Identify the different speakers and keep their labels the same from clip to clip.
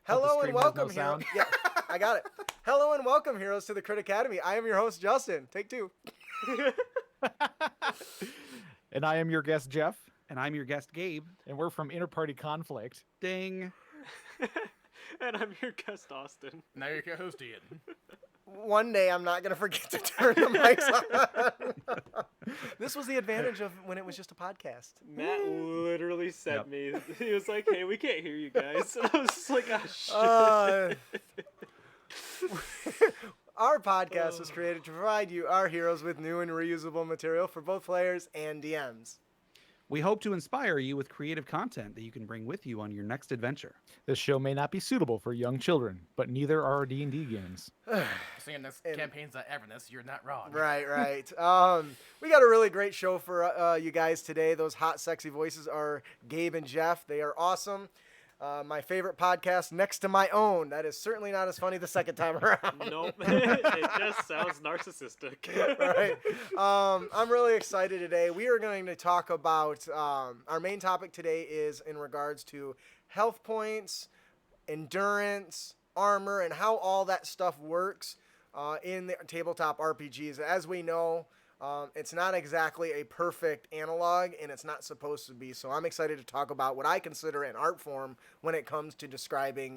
Speaker 1: Hello and welcome, heroes. Yeah, I got it. Hello and welcome, heroes, to the Crit Academy. I am your host, Justin. Take two.
Speaker 2: And I am your guest, Jeff.
Speaker 3: And I'm your guest, Gabe.
Speaker 2: And we're from Interparty Conflict.
Speaker 3: Ding.
Speaker 4: And I'm your guest, Austin.
Speaker 5: Now you're your host, Ian.
Speaker 1: One day I'm not going to forget to turn the mics on. This was the advantage of when it was just a podcast.
Speaker 4: Matt literally sent me. He was like, hey, we can't hear you guys. And I was just like, oh, shit.
Speaker 1: Our podcast was created to provide you, our heroes, with new and reusable material for both players and DMs.
Speaker 3: We hope to inspire you with creative content that you can bring with you on your next adventure.
Speaker 2: This show may not be suitable for young children, but neither are our D&D games.
Speaker 5: Seeing this campaign's Everness, you're not wrong.
Speaker 1: Right. We got a really great show for you guys today. Those hot, sexy voices are Gabe and Jeff. They are awesome. My favorite podcast next to my own. That is certainly not as funny the second time around.
Speaker 4: Nope. It just sounds narcissistic.
Speaker 1: Right. I'm really excited today. We are going to talk about, our main topic today is in regards to health points, endurance, armor, and how all that stuff works in the tabletop RPGs. As we know, it's not exactly a perfect analog, and it's not supposed to be. So I'm excited to talk about what I consider an art form when it comes to describing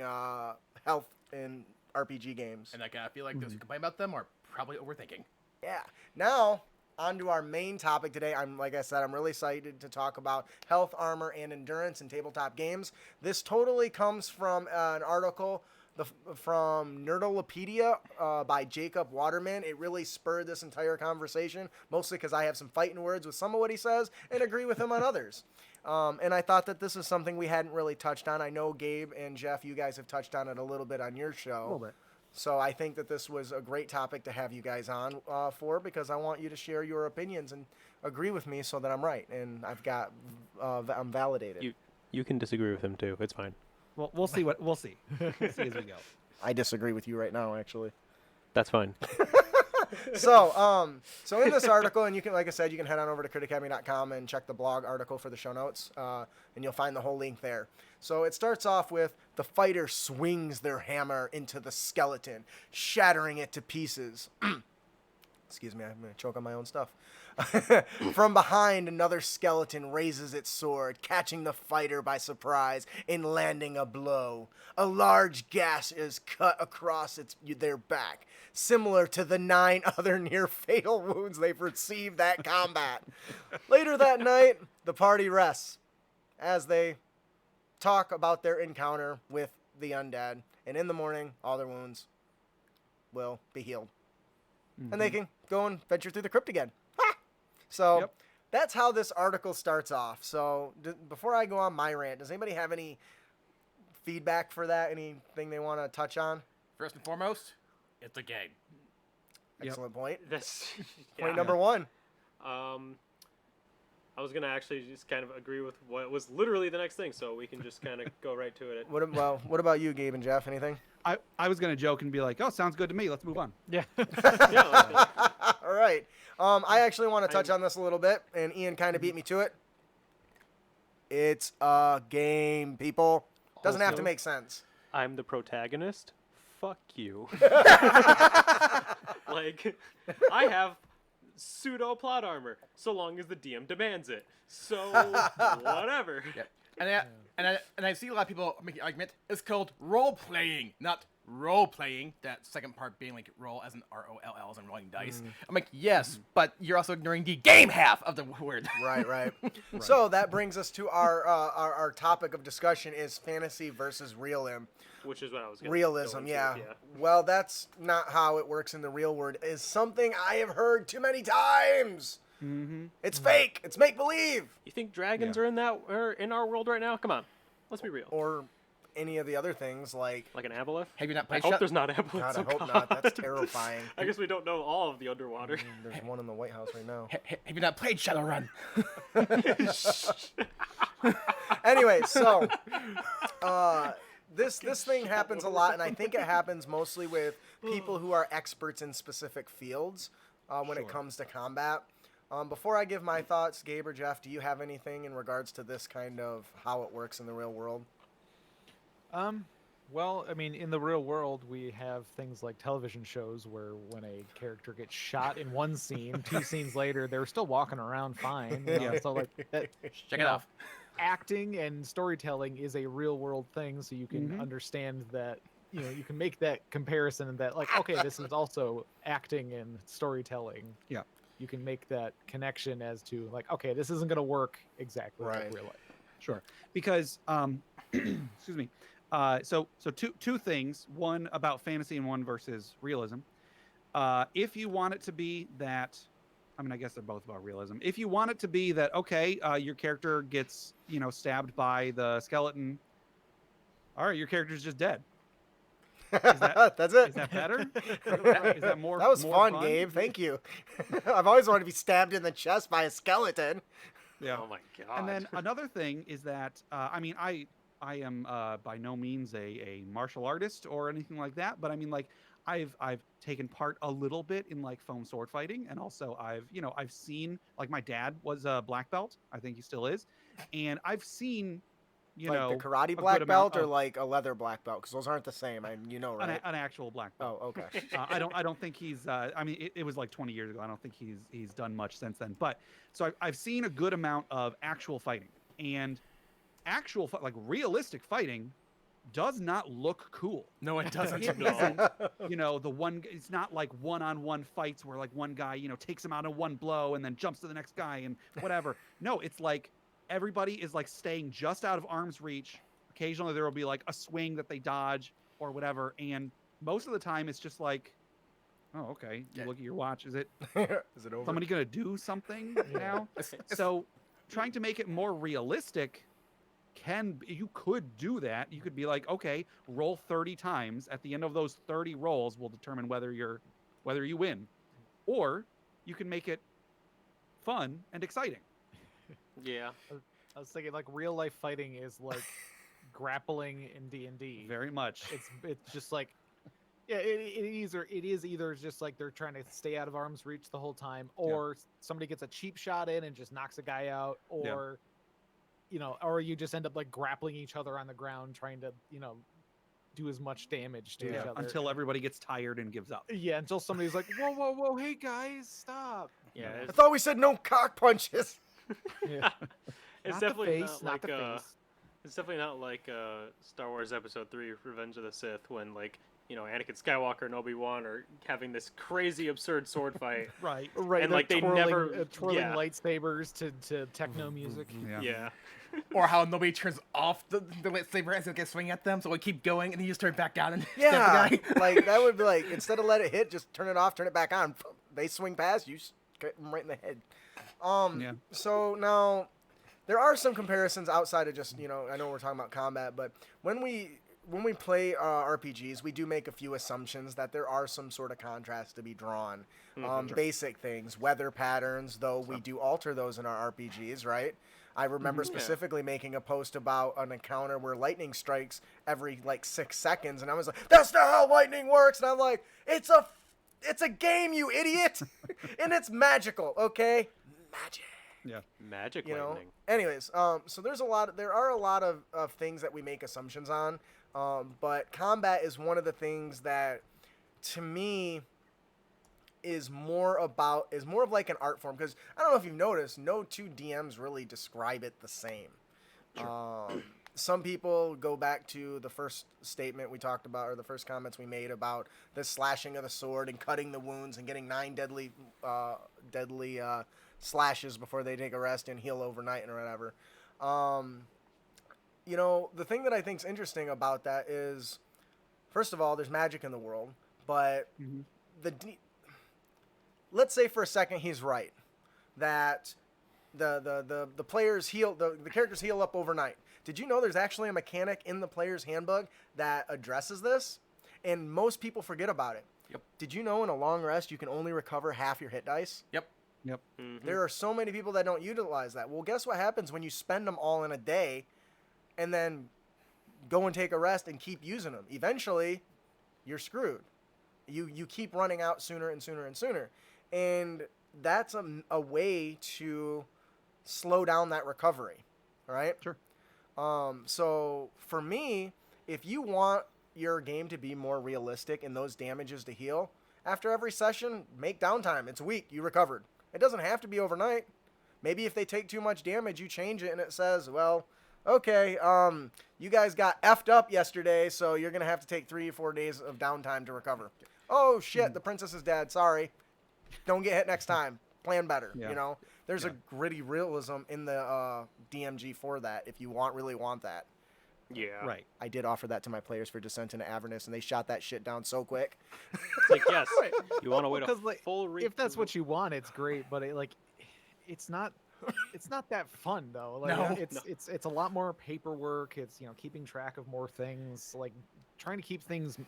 Speaker 1: health in RPG games.
Speaker 5: And I feel like those who complain about them are probably overthinking.
Speaker 1: Yeah. Now, on to our main topic today. Like I said, I'm really excited to talk about health, armor, and endurance in tabletop games. This totally comes from an article from Nerdolopedia by Jacob Waterman. It really spurred this entire conversation, mostly because I have some fighting words with some of what he says and agree with him on others. And I thought that this is something we hadn't really touched on. I know Gabe and Jeff, you guys have touched on it a little bit on your show.
Speaker 2: A little bit.
Speaker 1: So I think that this was a great topic to have you guys on for, because I want you to share your opinions and agree with me so that I'm right and I'm validated.
Speaker 4: You can disagree with him, too. It's fine.
Speaker 3: Well, we'll see. We'll see as we go.
Speaker 1: I disagree with you right now, actually.
Speaker 4: That's fine.
Speaker 1: So in this article, and you can, like I said, you can head on over to critacademy.com and check the blog article for the show notes, and you'll find the whole link there. So it starts off with the fighter swings their hammer into the skeleton, shattering it to pieces. Excuse me, I'm going to choke on my own stuff. From behind, another skeleton raises its sword, catching the fighter by surprise and landing a blow. A large gash is cut across their back, similar to the 9 other near-fatal wounds they've received that combat. Later that night, the party rests as they talk about their encounter with the undead, and in the morning, all their wounds will be healed. Mm-hmm. And they can go and venture through the crypt again. So That's how this article starts off. So before I go on my rant, does anybody have any feedback for that? Anything they want to touch on?
Speaker 5: First and foremost, it's a game.
Speaker 1: Excellent point.
Speaker 4: That's
Speaker 1: point number one.
Speaker 4: I was going to actually just kind of agree with what was literally the next thing, so we can just kind of go right to it.
Speaker 1: What about you, Gabe and Jeff? Anything?
Speaker 3: I was going to joke and be like, oh, sounds good to me. Let's move on.
Speaker 2: Yeah.
Speaker 4: Yeah.
Speaker 1: All right. I actually want to touch on this a little bit, and Ian kind of beat me to it. It's a game, people. Doesn't have to make sense.
Speaker 4: I'm the protagonist. Fuck you. Like, I have pseudo plot armor, so long as the DM demands it. So, whatever.
Speaker 5: Yeah. And I see a lot of people make the argument, it's called role-playing, not role-playing, that second part being like roll as in R-O-L-L, as in rolling dice. I'm like, yes, but you're also ignoring the game half of the word.
Speaker 1: Right. So that brings us to our topic of discussion is fantasy versus realism.
Speaker 4: Which is what I was going
Speaker 1: Realism,
Speaker 4: to
Speaker 1: yeah. Well, that's not how it works in the real world. Is something I have heard too many times. Mm-hmm. It's fake. It's make-believe.
Speaker 4: You think dragons are in our world right now? Come on. Let's be real.
Speaker 1: Or any of the other things like
Speaker 4: an aboleth?
Speaker 5: Have you not
Speaker 4: I
Speaker 5: played
Speaker 4: hope there's not aboleths.
Speaker 1: God, I hope not. That's terrifying.
Speaker 4: I guess we don't know all of the underwater.
Speaker 1: There's one in the White House right now.
Speaker 5: Have you not played Shadowrun?
Speaker 1: Anyway, so this thing happens a lot, and I think it happens mostly with people who are experts in specific fields when it comes to combat. Before I give my thoughts, Gabe or Jeff, do you have anything in regards to this kind of how it works in the real world?
Speaker 2: Well, I mean, in the real world, we have things like television shows where when a character gets shot in one scene, 2 scenes later, they're still walking around fine.
Speaker 3: Yeah.
Speaker 2: So like that,
Speaker 5: Check
Speaker 2: you
Speaker 5: it
Speaker 2: know,
Speaker 5: off.
Speaker 2: acting and storytelling is a real world thing, so you can
Speaker 3: Mhm.
Speaker 2: understand that. You can make that comparison that like, okay, this is also acting and storytelling.
Speaker 3: Yeah.
Speaker 2: You can make that connection as to like, okay, this isn't going to work exactly
Speaker 1: Right.
Speaker 2: like real life.
Speaker 3: Sure, because excuse me. So two things. One about fantasy and one versus realism. If you want it to be that, I mean, I guess they're both about realism. If you want it to be that, okay, your character gets stabbed by the skeleton. All right, your character's just dead.
Speaker 1: That's it.
Speaker 3: Is that better? Is that more?
Speaker 1: That was
Speaker 3: more
Speaker 1: fun, Gabe. Thank you. I've always wanted to be stabbed in the chest by a skeleton.
Speaker 3: Yeah.
Speaker 4: Oh my god.
Speaker 3: And then another thing is that I mean I am by no means a martial artist or anything like that, but I mean like I've taken part a little bit in like foam sword fighting, and also I've seen, like, my dad was a black belt. I think he still is, and I've seen
Speaker 1: Like the
Speaker 3: a
Speaker 1: karate
Speaker 3: good
Speaker 1: black
Speaker 3: amount
Speaker 1: belt or
Speaker 3: of-
Speaker 1: like a leather black belt? Because those aren't the same. Right?
Speaker 3: an actual black belt.
Speaker 1: Oh, okay.
Speaker 3: I don't think he's. I mean, it was like 20 years ago. I don't think he's done much since then. But so I've seen a good amount of actual fighting, and like realistic fighting does not look cool.
Speaker 5: No, it doesn't.
Speaker 3: It isn't, the one. It's not like one-on-one fights where like one guy takes him out in one blow and then jumps to the next guy and whatever. No, it's like everybody is like staying just out of arm's reach. Occasionally there will be like a swing that they dodge or whatever, and most of the time it's just like, oh, okay. You
Speaker 5: Yeah.
Speaker 3: look at your watch. Is it
Speaker 1: Is it over?
Speaker 3: somebody gonna do something now? So trying to make it more realistic, you could do that. You could be like, okay, roll 30 times. At the end of those 30 rolls will determine whether you win, or you can make it fun and exciting.
Speaker 4: yeah.
Speaker 2: I was thinking like real life fighting is like grappling in D&D.
Speaker 3: Very much.
Speaker 2: It's just like, yeah, it is either just like they're trying to stay out of arm's reach the whole time, or somebody gets a cheap shot in and just knocks a guy out, or or you just end up like grappling each other on the ground trying to do as much damage to each other
Speaker 3: until everybody gets tired and gives up.
Speaker 2: Yeah, until somebody's like, whoa, hey guys, stop.
Speaker 4: Yeah.
Speaker 1: I thought we said no cock punches.
Speaker 2: Yeah.
Speaker 4: It's
Speaker 2: Not
Speaker 4: definitely
Speaker 2: the face,
Speaker 4: not
Speaker 2: not
Speaker 4: like
Speaker 2: the face.
Speaker 4: it's definitely not like Star Wars Episode 3: Revenge of the Sith, when like Anakin Skywalker and Obi-Wan are having this crazy absurd sword fight.
Speaker 3: Right.
Speaker 2: Right,
Speaker 4: And,
Speaker 2: they're
Speaker 4: like, they
Speaker 2: twirling,
Speaker 4: never-
Speaker 2: twirling
Speaker 4: yeah.
Speaker 2: lightsabers to techno music.
Speaker 3: Yeah.
Speaker 4: Yeah.
Speaker 5: Or how nobody turns off the lightsaber as it gets swinging at them, so we keep going, and then you just turn it back down and
Speaker 1: Yeah,
Speaker 5: stab the guy.
Speaker 1: like that would be like, instead of let it hit, just turn it off, turn it back on. They swing past you, just get them right in the head.
Speaker 3: Yeah.
Speaker 1: So now there are some comparisons outside of just I know we're talking about combat, but when we play RPGs, we do make a few assumptions that there are some sort of contrast to be drawn. Basic things, weather patterns, though we do alter those in our RPGs, right? I remember specifically making a post about an encounter where lightning strikes every like 6 seconds, and I was like, "That's not how lightning works." And I'm like, "It's a game, you idiot, and it's magical, okay? Magic."
Speaker 3: Yeah.
Speaker 4: Magic
Speaker 1: You know.
Speaker 4: lightning.
Speaker 1: Anyways, so there are a lot of things that we make assumptions on, but combat is one of the things that, to me, is more of like an art form, because I don't know if you've noticed, no two DMs really describe it the same. Some people go back to the first statement we talked about, or the first comments we made about the slashing of the sword and cutting the wounds and getting 9 deadly slashes before they take a rest and heal overnight and whatever. The thing that I think is interesting about that is, first of all, there's magic in the world, but let's say for a second he's right, that the players heal, the characters heal up overnight. Did you know there's actually a mechanic in the player's handbook that addresses this? And most people forget about it.
Speaker 5: Yep.
Speaker 1: Did you know in a long rest you can only recover half your hit dice?
Speaker 5: Yep.
Speaker 1: There are so many people that don't utilize that. Well, guess what happens when you spend them all in a day and then go and take a rest and keep using them? Eventually, you're screwed. You keep running out sooner and sooner and sooner. And that's a way to slow down that recovery, right?
Speaker 3: Sure.
Speaker 1: So for me, if you want your game to be more realistic and those damages to heal, after every session, make downtime. It's a week. You recovered. It doesn't have to be overnight. Maybe if they take too much damage, you change it and it says, well, okay, you guys got effed up yesterday, so you're going to have to take 3 or 4 days of downtime to recover. Oh, shit, the princess is dead. Sorry. Don't get hit next time. Plan better,
Speaker 3: Yeah.
Speaker 1: you know? There's a gritty realism in the DMG for that if you really want that.
Speaker 4: Yeah.
Speaker 3: Right.
Speaker 1: I did offer that to my players for Descent into Avernus, and they shot that shit down so quick.
Speaker 4: It's like, yes,
Speaker 2: Right.
Speaker 4: you want to wait a
Speaker 2: 'Cause, like,
Speaker 4: full
Speaker 2: if that's what you want, it's great, but it's not that fun though. Like
Speaker 5: No.
Speaker 2: it's a lot more paperwork. It's keeping track of more things, like trying to keep things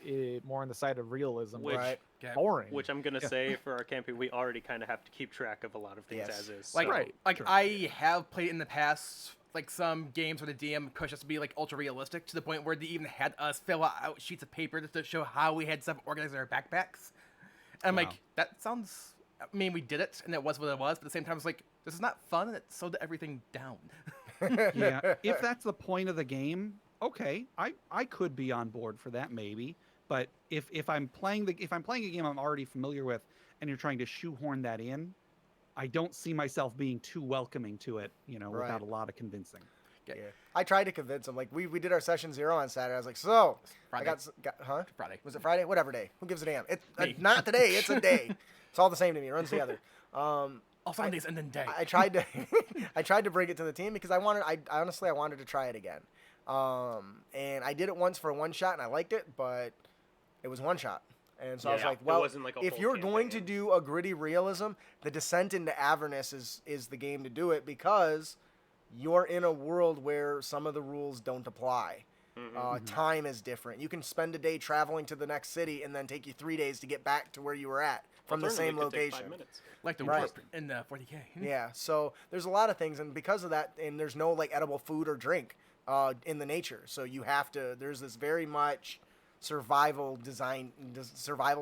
Speaker 2: more on the side of realism.
Speaker 4: Which-
Speaker 1: Right.
Speaker 5: Okay.
Speaker 2: Boring.
Speaker 4: Which I'm going to say for our campaign, we already kind of have to keep track of a lot of things
Speaker 1: Yes.
Speaker 4: as is.
Speaker 5: Like,
Speaker 4: so-
Speaker 2: Right.
Speaker 5: like I have played in the past, like some games where the DM pushed us to be like ultra realistic to the point where they even had us fill out sheets of paper to show how we had stuff organized in our backpacks. And I'm
Speaker 3: Wow.
Speaker 5: like, that sounds. I mean, we did it, and it was what it was. But at the same time, it's like this is not fun, and it slowed everything down.
Speaker 3: Yeah. If that's the point of the game, okay, I could be on board for that maybe. But if I'm playing a game I'm already familiar with, and you're trying to shoehorn that in, I don't see myself being too welcoming to it, without
Speaker 1: Right.
Speaker 3: a lot of convincing.
Speaker 1: Yeah. I tried to convince them. Like, we did our session 0 on Saturday. I was like, so,
Speaker 5: Friday.
Speaker 1: I got huh?
Speaker 5: Friday.
Speaker 1: Was it Friday? Whatever day. Who gives a damn? It's
Speaker 5: Me.
Speaker 1: not today. It's a day. It's all the same to me. It runs together.
Speaker 5: All Sundays and then day.
Speaker 1: I tried to I tried to bring it to the team because I honestly wanted to try it again. And I did it once for a one shot and I liked it, but it was one shot. And so I was
Speaker 4: Yeah,
Speaker 1: like,
Speaker 4: it
Speaker 1: well,
Speaker 4: wasn't like a
Speaker 1: if
Speaker 4: full
Speaker 1: you're going to
Speaker 4: campaign.
Speaker 1: do a gritty realism, the Descent into Avernus is the game to do it because you're in a world where some of the rules don't apply. Time is different. You can spend a day traveling to the next city and then take you 3 days to get back to where you were at from the same
Speaker 4: Alternatively, it could take 5
Speaker 1: location.
Speaker 4: minutes.
Speaker 5: Like the
Speaker 1: Right.
Speaker 5: warp in 40K.
Speaker 1: Yeah, so there's a lot of things, and because of that, and there's no like edible food or drink in the nature, so you have to. There's this very much survival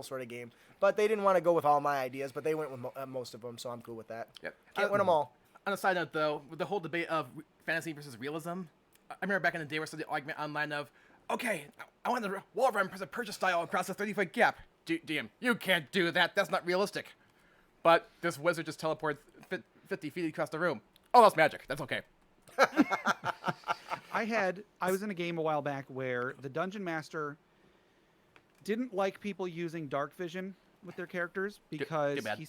Speaker 1: sort of game. But they didn't want to go with all my ideas, but they went with most of them, so I'm cool with that.
Speaker 5: Yep.
Speaker 1: Can't win them all.
Speaker 5: On a side note, though, with the whole debate of fantasy versus realism, I remember back in the day where I saw the argument online of, okay, I want the wall run press a purchase style across a 30-foot gap. DM, you can't do that. That's not realistic. But this wizard just teleported 50 feet across the room. Oh, that's magic. That's okay.
Speaker 3: I was in a game a while back where the dungeon master didn't like people using dark vision with their characters because
Speaker 5: too bad.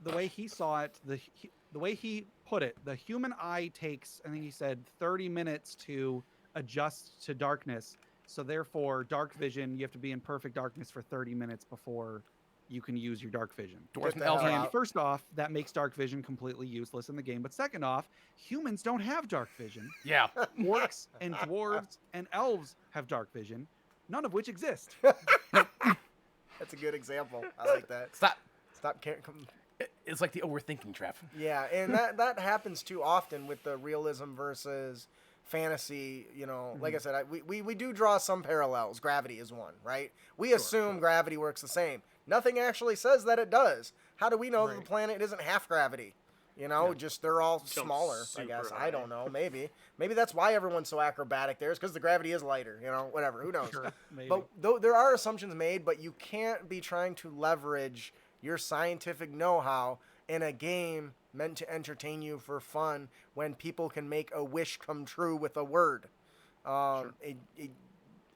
Speaker 3: the way he saw it, the way he put it, the human eye takes, I think he said, 30 minutes to adjust to darkness. So therefore, dark vision, you have to be in perfect darkness for 30 minutes before you can use your dark vision.
Speaker 5: Dwarves and
Speaker 1: the
Speaker 5: elves
Speaker 1: hell
Speaker 5: are
Speaker 1: out.
Speaker 3: And first off, that makes dark vision completely useless in the game. But second off, humans don't have dark vision.
Speaker 5: Yeah.
Speaker 3: Orcs and dwarves and elves have dark vision, none of which exist.
Speaker 1: That's a good example. I like that.
Speaker 5: Stop.
Speaker 1: Stop.
Speaker 5: It's like the overthinking trap.
Speaker 1: Yeah, and that happens too often with the realism versus fantasy. Like I said, we do draw some parallels. Gravity is one, right? We assume gravity works the same. Nothing actually says that it does. How do we know that the
Speaker 2: Right.
Speaker 1: planet isn't half gravity? Just they're all smaller, I
Speaker 4: super
Speaker 1: guess.
Speaker 4: high.
Speaker 1: I don't know. Maybe that's why everyone's so acrobatic there. Is because the gravity is lighter. Whatever. Who knows?
Speaker 3: Sure, maybe.
Speaker 1: But there are assumptions made, but you can't be trying to leverage your scientific know-how in a game meant to entertain you for fun when people can make a wish come true with a word.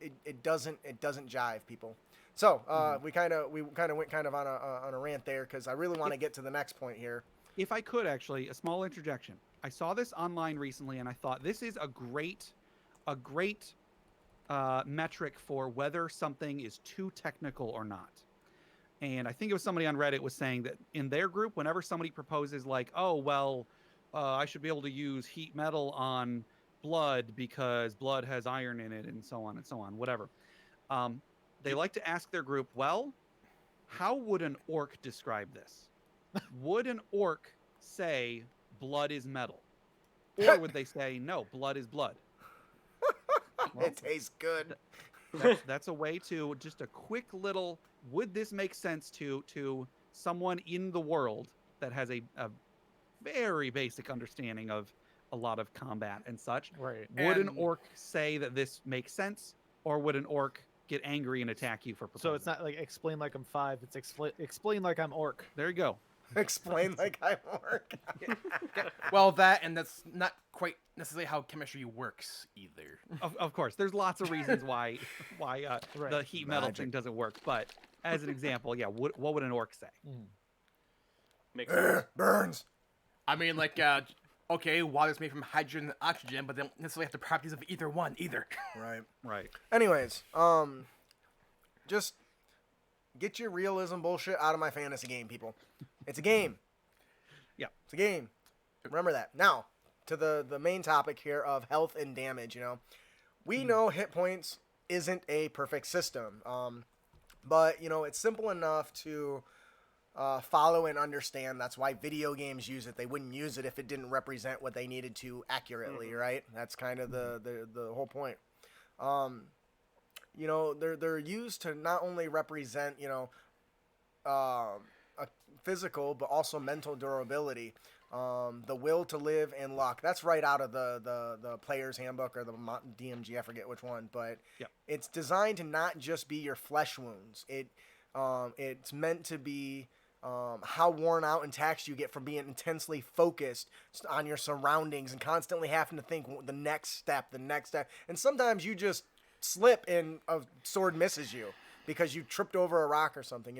Speaker 1: It doesn't jive, people. So we kind of went on a rant there because I really want to get to the next point here.
Speaker 3: If I could, actually, a small interjection. I saw this online recently, and I thought this is a great metric for whether something is too technical or not. And I think it was somebody on Reddit was saying that in their group, whenever somebody proposes like, oh, well, I should be able to use heat metal on blood because blood has iron in it and so on, whatever. They like to ask their group, well, how would an orc describe this? Would an orc say blood is metal? Or would they say, no, blood is blood? Well,
Speaker 1: It tastes good.
Speaker 3: that's a way to just a quick little, would this make sense to someone in the world that has a very basic understanding of a lot of combat and such?
Speaker 2: Right.
Speaker 3: Would an
Speaker 5: And-
Speaker 3: orc say that this makes sense? Or would an orc get angry and attack you for
Speaker 2: So
Speaker 3: proposing.
Speaker 2: it's not like explain like I'm 5. It's explain like I'm orc.
Speaker 3: There you go.
Speaker 1: Explain like I work.
Speaker 5: Well, that, and that's not quite necessarily how chemistry works either.
Speaker 3: Of course, there's lots of reasons why
Speaker 2: Right.
Speaker 3: the heat metal
Speaker 1: Magic.
Speaker 3: thing doesn't work. But as an example, yeah, what would an orc say?
Speaker 4: Makes sense.
Speaker 1: Burns.
Speaker 5: I mean, like, okay, water's made from hydrogen and oxygen, but they don't necessarily have the properties of either one either.
Speaker 1: Right.
Speaker 3: Right.
Speaker 1: Anyways, just get your realism bullshit out of my fantasy game, people. It's a game.
Speaker 3: Yeah.
Speaker 1: It's a game. Remember that. Now, to the main topic here of health and damage, we know hit points isn't a perfect system. But, it's simple enough to follow and understand. That's why video games use it. They wouldn't use it if it didn't represent what they needed to accurately, right? That's kind of the whole point. They're used to not only represent, a physical, but also mental durability. The will to live and luck. That's right out of the player's handbook or the DMG. I forget which one, but
Speaker 3: Yep.
Speaker 1: It's designed to not just be your flesh wounds. It's meant to be how worn out and taxed you get from being intensely focused on your surroundings and constantly having to think the next step. And sometimes you just slip and a sword misses you because you tripped over a rock or something,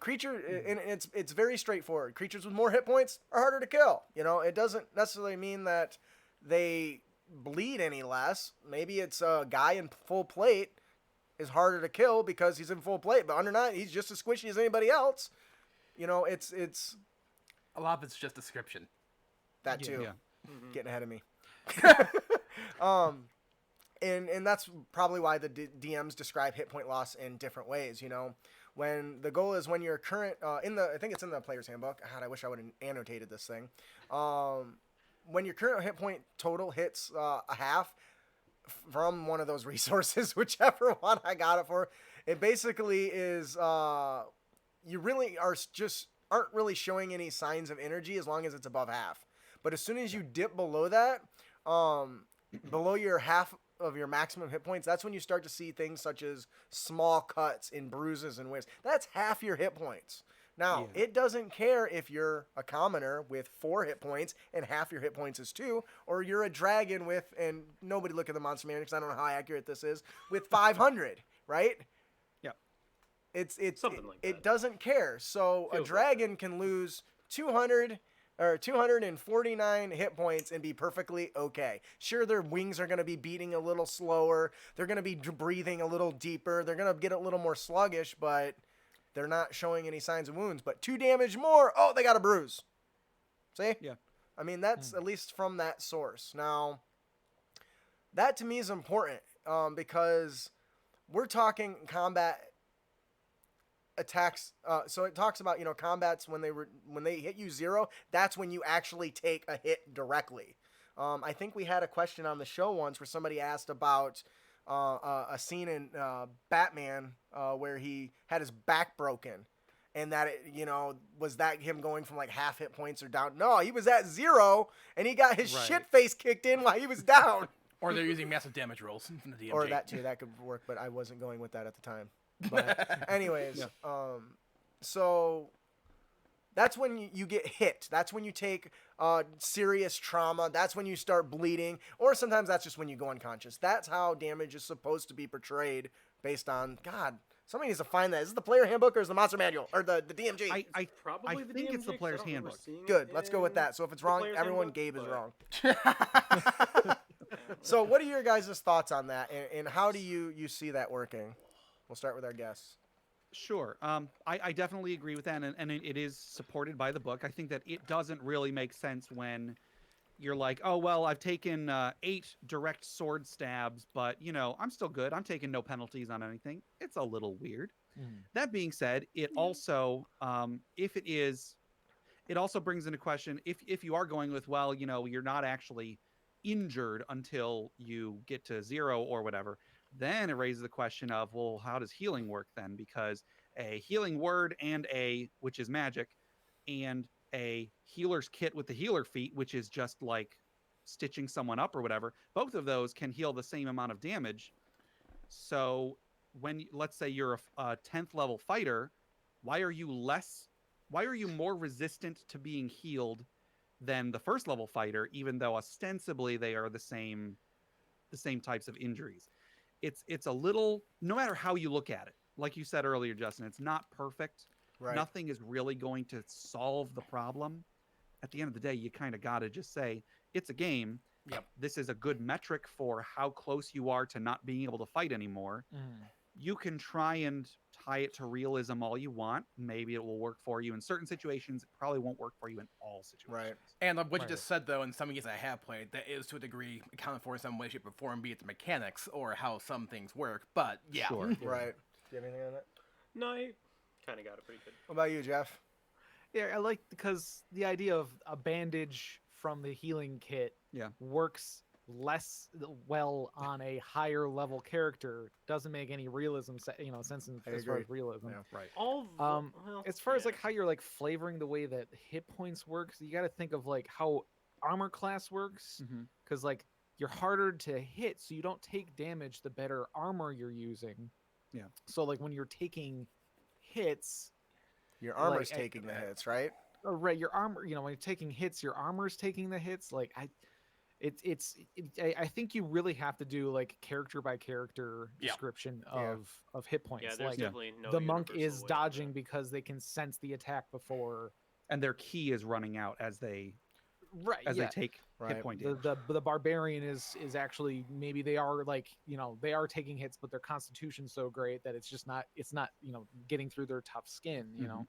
Speaker 1: Creature, and it's very straightforward. Creatures with more hit points are harder to kill. It doesn't necessarily mean that they bleed any less. Maybe it's a guy in full plate is harder to kill because he's in full plate, but under 9, he's just as squishy as anybody else. It's
Speaker 5: A lot of it's just description.
Speaker 1: that too.
Speaker 3: Yeah.
Speaker 1: Getting ahead of me. And that's probably why the DMs describe hit point loss in different ways. When the goal is when you're current I think it's in the player's handbook. God, I wish I would have annotated this thing. When your current hit point total hits a half from one of those resources, whichever one I got it for, it basically is you really aren't really showing any signs of energy as long as it's above half. But as soon as you dip below that, below your half of your maximum hit points, that's when you start to see things such as small cuts and bruises and whips. That's half your hit points. Now, It doesn't care if you're a commoner with 4 hit points and half your hit points is 2, or you're a dragon with, and nobody look at the monster manual because I don't know how accurate this is, with 500, right?
Speaker 3: Yeah.
Speaker 4: Something like that.
Speaker 1: It doesn't care. So
Speaker 4: Feels
Speaker 1: a dragon can lose 249 hit points and be perfectly okay. Sure, their wings are going to be beating a little slower. They're going to be breathing a little deeper. They're going to get a little more sluggish, but they're not showing any signs of wounds. But 2 damage more, oh, they got a bruise. See?
Speaker 3: Yeah.
Speaker 1: I mean, that's at least from that source. Now, that to me is important because we're talking combat attacks. So it talks about, combats when they hit you 0, that's when you actually take a hit directly. I think we had a question on the show once where somebody asked about a scene in Batman where he had his back broken, and that was that him going from like half hit points or down? No, he was at 0 and he got his shit face kicked in while he was down.
Speaker 5: Or they're using massive damage rolls from the DMG.
Speaker 1: Or that too, that could work, but I wasn't going with that at the time. But anyways, so that's when you get hit. That's when you take serious trauma. That's when you start bleeding. Or sometimes that's just when you go unconscious. That's how damage is supposed to be portrayed based on, God, somebody needs to find that. Is it the player handbook or is it the monster manual? Or the DMG?
Speaker 3: I
Speaker 4: Probably the
Speaker 3: think it's the
Speaker 4: DMG, 'cause
Speaker 3: player's
Speaker 4: I don't remember
Speaker 3: handbook.
Speaker 4: seeing
Speaker 1: Good,
Speaker 4: it
Speaker 1: let's go with
Speaker 4: in
Speaker 1: that. So if it's
Speaker 4: the
Speaker 1: wrong,
Speaker 4: player's
Speaker 1: everyone,
Speaker 4: handbook,
Speaker 1: Gabe is
Speaker 4: but-
Speaker 1: wrong. So what are your guys' thoughts on that? And how do you see that working? We'll start with our guests.
Speaker 3: Sure. I definitely agree with that, and it is supported by the book. I think that it doesn't really make sense when you're like, oh, well, I've taken 8 direct sword stabs, but, I'm still good. I'm taking no penalties on anything. It's a little weird. That being said, it also, it also brings into question if you are going with, well, you're not actually injured until you get to 0 or whatever, then it raises the question of, well, how does healing work then? Because a healing word which is magic, and a healer's kit with the healer feat, which is just like stitching someone up or whatever, both of those can heal the same amount of damage. So when let's say you're a 10th level fighter, why are you more resistant to being healed than the first level fighter, even though ostensibly they are the same types of injuries? It's a little, no matter how you look at it, like you said earlier, Justin, it's not perfect.
Speaker 1: Right.
Speaker 3: Nothing is really going to solve the problem. At the end of the day, you kind of got to just say, it's a game.
Speaker 5: Yep.
Speaker 3: This is a good metric for how close you are to not being able to fight anymore. You can try and tie it to realism all you want. Maybe it will work for you in certain situations. It probably won't work for you in all situations.
Speaker 1: Right.
Speaker 5: And what you just said, though, in some games I have played, that is to a degree accounted for in some way, shape, or form, be it the mechanics or how some things work. But yeah,
Speaker 3: Sure.
Speaker 1: Right. Do you have anything on that?
Speaker 4: No, I kind of got it pretty good.
Speaker 1: What about you, Jeff?
Speaker 2: Yeah, I like because the idea of a bandage from the healing kit works less well on a higher level character. Doesn't make any realism sense as far as realism.
Speaker 1: Yeah.
Speaker 3: Right.
Speaker 2: As far as like how you're like flavoring the way that hit points works, you got to think of like how armor class works, because like you're harder to hit, so you don't take damage the better armor you're using.
Speaker 3: Yeah.
Speaker 2: So like when you're taking hits,
Speaker 1: Your armor's taking the hits, right?
Speaker 2: right, your armor, when you're taking hits, your armor's taking the hits. Like I think you really have to do like character by character description of hit points.
Speaker 4: Yeah, there's
Speaker 2: like
Speaker 4: definitely no
Speaker 2: the monk
Speaker 4: universal
Speaker 2: is
Speaker 4: way to
Speaker 2: dodging
Speaker 4: do it.
Speaker 2: because they can sense the attack before,
Speaker 3: And their key is running out as they they take hit point damage.
Speaker 2: the barbarian is actually, maybe they are like, they are taking hits, but their constitution's so great that it's not getting through their tough skin. You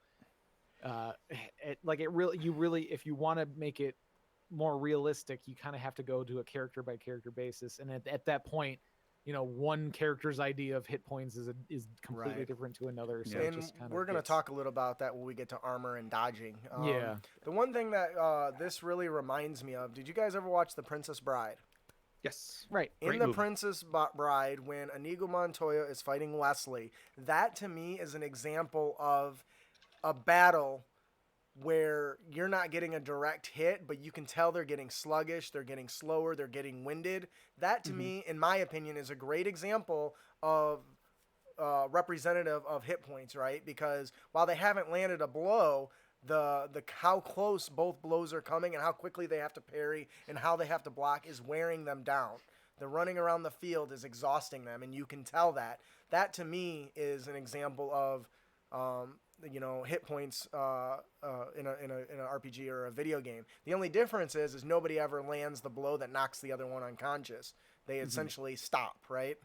Speaker 2: really, if you want to make it more realistic, you kind of have to go to a character by character basis, and at that point, one character's idea of hit points is completely different to another. So it
Speaker 1: And
Speaker 2: just kind of
Speaker 1: we're going to talk a little about that when we get to armor and dodging.
Speaker 2: Yeah.
Speaker 1: The one thing that this really reminds me of, did you guys ever watch The Princess Bride?
Speaker 3: Yes.
Speaker 2: Right.
Speaker 1: In
Speaker 3: Great
Speaker 1: The
Speaker 3: movie.
Speaker 1: Princess Bride, when Inigo Montoya is fighting Leslie, that to me is an example of a battle where you're not getting a direct hit, but you can tell they're getting sluggish, they're getting slower, they're getting winded. That, to me, in my opinion, is a great example of representative of hit points, right? Because while they haven't landed a blow, the how close both blows are coming and how quickly they have to parry and how they have to block is wearing them down. The running around the field is exhausting them, and you can tell that. That, to me, is an example of hit points in an RPG or a video game. The only difference is nobody ever lands the blow that knocks the other one unconscious. They essentially stop, right?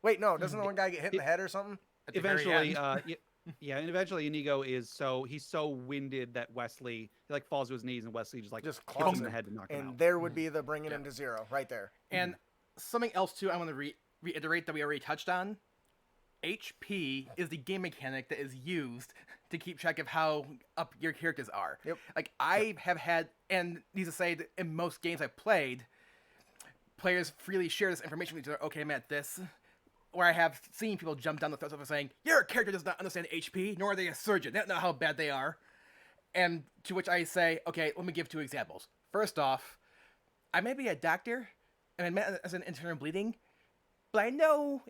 Speaker 1: Wait, no, doesn't the one guy get hit in the head or something?
Speaker 5: at the very
Speaker 3: Eventually,
Speaker 5: end.
Speaker 3: and eventually Inigo he's so winded that Wesley falls to his knees, and Wesley just
Speaker 1: Just
Speaker 3: hits him
Speaker 1: clubs
Speaker 3: in the
Speaker 1: him.
Speaker 3: head to knock him
Speaker 1: And
Speaker 3: out.
Speaker 1: there would be the bringing him to zero right there.
Speaker 5: And something else too, I want to reiterate that we already touched on. HP is the game mechanic that is used to keep track of how up your characters are.
Speaker 1: Yep.
Speaker 5: Like I have had, and need to say that in most games I've played, players freely share this information with each other. Okay, I'm at this. Or I have seen people jump down the throats of saying, "Your character does not understand HP, nor are they a surgeon. They don't know how bad they are." And to which I say, okay, let me give 2 examples. First off, I may be a doctor, and I met as an internal bleeding, but I know,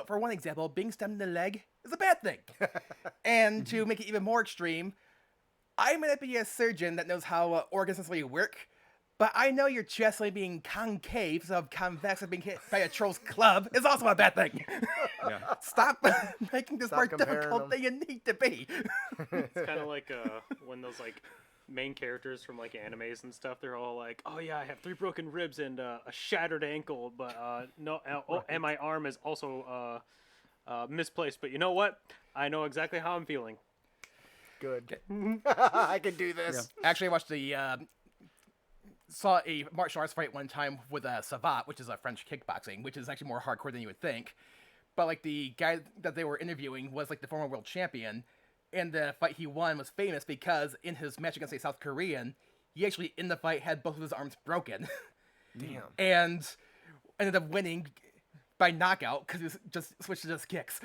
Speaker 5: for one example, being stabbed in the leg is a bad thing. And to make it even more extreme, I may not be a surgeon that knows how organs necessarily work, but I know your chest only being concave, so convex and being hit by a troll's club is also a bad thing.
Speaker 3: Yeah.
Speaker 5: Stop making this
Speaker 1: Stop
Speaker 5: more
Speaker 1: comparing
Speaker 5: difficult
Speaker 1: them.
Speaker 5: than you need to be.
Speaker 4: It's kind of like when those main characters from animes and stuff, they're all like, "Oh yeah, I have 3 broken ribs and a shattered ankle, but no, and my arm is also misplaced. But you know what? I know exactly how I'm feeling."
Speaker 1: Good. I can do this.
Speaker 5: Actually, I watched saw a martial arts fight one time with Savat, which is a French kickboxing, which is actually more hardcore than you would think. But the guy that they were interviewing was the former world champion, and the fight he won was famous because in his match against a South Korean, he actually in the fight had both of his arms broken.
Speaker 1: Damn.
Speaker 5: And ended up winning by knockout because he just switched to just kicks.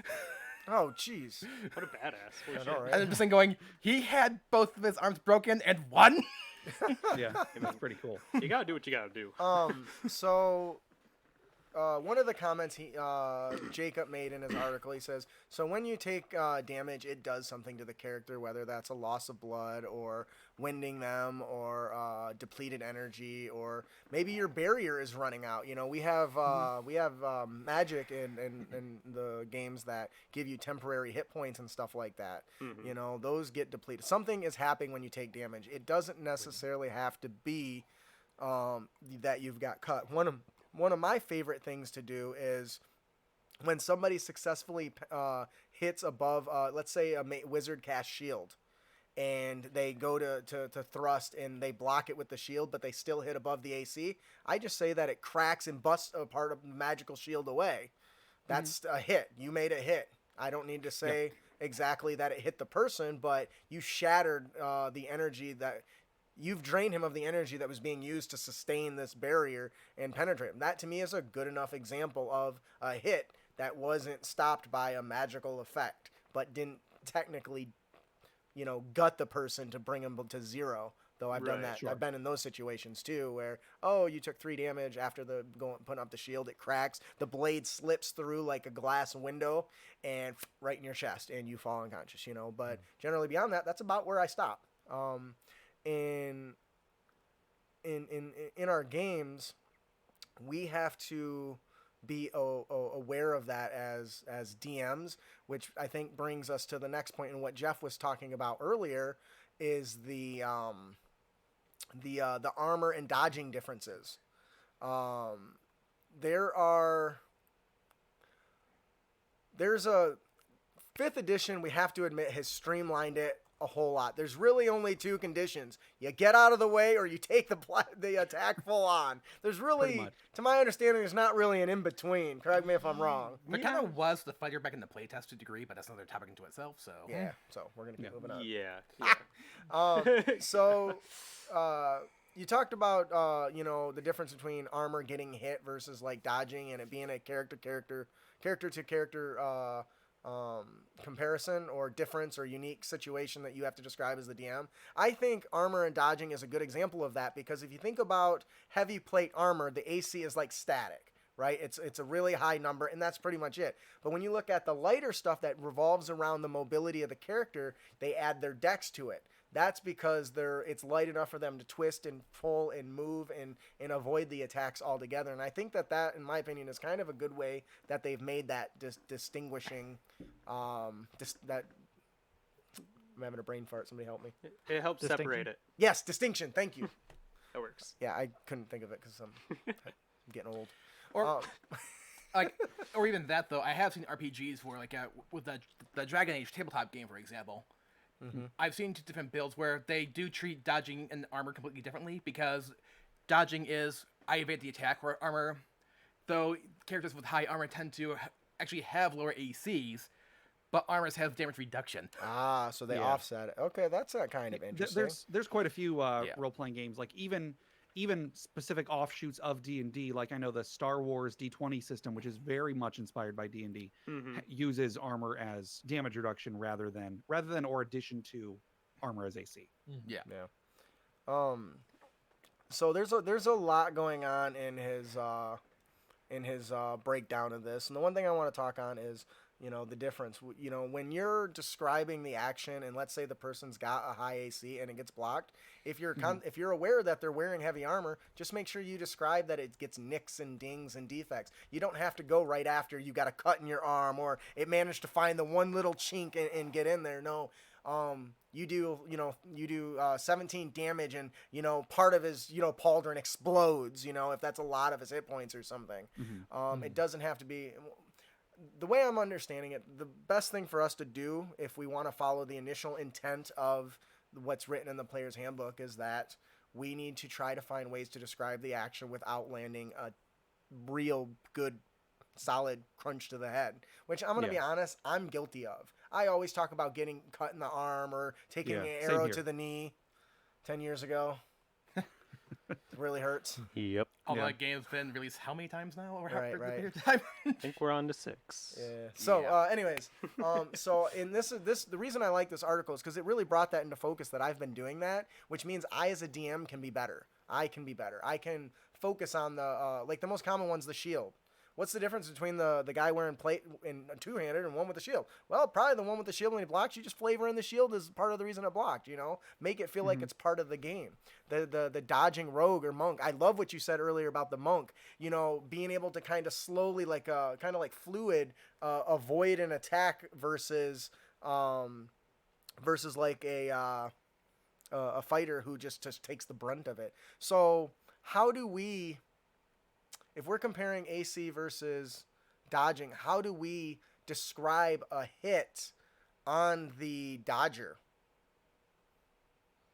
Speaker 1: Oh, jeez.
Speaker 4: What a badass! Holy
Speaker 1: I
Speaker 4: shit.
Speaker 1: know, right?
Speaker 5: And I'm just going, he had both of his arms broken and won?
Speaker 3: Yeah, it was pretty cool.
Speaker 4: You gotta do what you gotta do.
Speaker 1: So one of the comments Jacob made in his article, he says, so when you take damage, it does something to the character, whether that's a loss of blood or winding them or depleted energy, or maybe your barrier is running out. You know, we have magic in the games that give you temporary hit points and stuff like that.
Speaker 4: Mm-hmm.
Speaker 1: You know, those get depleted. Something is happening when you take damage. It doesn't necessarily have to be that you've got cut. One of my favorite things to do is when somebody successfully hits above, let's say a wizard cast shield, and they go to thrust and they block it with the shield, but they still hit above the AC. I just say that it cracks and busts a part of the magical shield away. That's a hit. You made a hit. I don't need to say exactly that it hit the person, but you shattered the energy that... You've drained him of the energy that was being used to sustain this barrier and penetrate him. That, to me, is a good enough example of a hit that wasn't stopped by a magical effect, but didn't technically, gut the person to bring him to 0. Though I've done that.
Speaker 3: Sure.
Speaker 1: I've been in those situations, too, where, you took 3 damage after putting up the shield. It cracks. The blade slips through like a glass window and right in your chest, and you fall unconscious, But generally beyond that, that's about where I stop. In our games, we have to be aware of that as DMs, which I think brings us to the next point. And what Jeff was talking about earlier is the armor and dodging differences. There's a 5th edition, we have to admit, has streamlined it a whole lot. There's really only 2 conditions. You get out of the way or you take the attack full on. There's really, to my understanding, there's not really an in-between. Correct me if I'm wrong.
Speaker 5: There kind of was the fighter back in the playtest to a degree, but that's another topic into itself, so...
Speaker 1: Yeah, so we're going to keep moving on.
Speaker 4: Yeah.
Speaker 1: So, you talked about, the difference between armor getting hit versus, like, dodging and it being a character-to-character comparison or difference or unique situation that you have to describe as the DM. I think armor and dodging is a good example of that, because if you think about heavy plate armor, the AC is like static, right? It's a really high number, and that's pretty much it. But when you look at the lighter stuff that revolves around the mobility of the character, they add their dex to it. That's because it's light enough for them to twist and pull and move and avoid the attacks altogether. And I think that, in my opinion, is kind of a good way that they've made that distinguishing. I'm having a brain fart. Somebody help me.
Speaker 4: It helps separate it.
Speaker 1: Yes, distinction. Thank you.
Speaker 4: That works.
Speaker 1: Yeah, I couldn't think of it because I'm getting old.
Speaker 5: Or or even that, though. I have seen RPGs where, like, with the Dragon Age tabletop game, for example. Mm-hmm. I've seen 2 different builds where they do treat dodging and armor completely differently, because dodging is I evade the attack, where armor, though characters with high armor tend to actually have lower ACs, but armors have damage reduction.
Speaker 1: So they offset it. Okay, that's kind of interesting.
Speaker 3: There's quite a few role-playing games, like even specific offshoots of D&D, like I know the Star Wars D20 system, which is very much inspired by D&D, uses armor as damage reduction rather than or addition to armor as AC.
Speaker 5: Yeah.
Speaker 1: So there's a lot going on in his breakdown of this, and the one thing I want to talk on is the difference. When you're describing the action, and let's say the person's got a high AC and it gets blocked, if you're aware that they're wearing heavy armor, just make sure you describe that it gets nicks and dings and defects. You don't have to go right after you got a cut in your arm or it managed to find the one little chink and get in there. No. You do 17 damage and, part of his, pauldron explodes, if that's a lot of his hit points or something. It doesn't have to be... The way I'm understanding it, the best thing for us to do if we want to follow the initial intent of what's written in the player's handbook is that we need to try to find ways to describe the action without landing a real good, solid crunch to the head, which I'm going to be honest, I'm guilty of. I always talk about getting cut in the arm or taking an arrow to the knee 10 years ago. It really hurts.
Speaker 4: Yep.
Speaker 5: Although that game's been released how many times now? Over
Speaker 1: right.
Speaker 5: Period of time?
Speaker 4: I think we're on to 6.
Speaker 1: Yeah. So, anyways, so in this, the reason I like this article is because it really brought that into focus that I've been doing that, which means I, as a DM, can be better. I can be better. I can focus on the, like the most common one's the shield. What's the difference between the guy wearing plate in a two-handed and one with a shield? Well, probably the one with the shield when he blocks, you just flavor in the shield is part of the reason it blocked, you know? Make it feel like it's part of the game. The dodging rogue or monk. I love what you said earlier about the monk, you know, being able to kind of slowly, like kind of like fluid, avoid an attack versus like a fighter who just takes the brunt of it. So how do we, if we're comparing AC versus dodging, how do we describe a hit on the dodger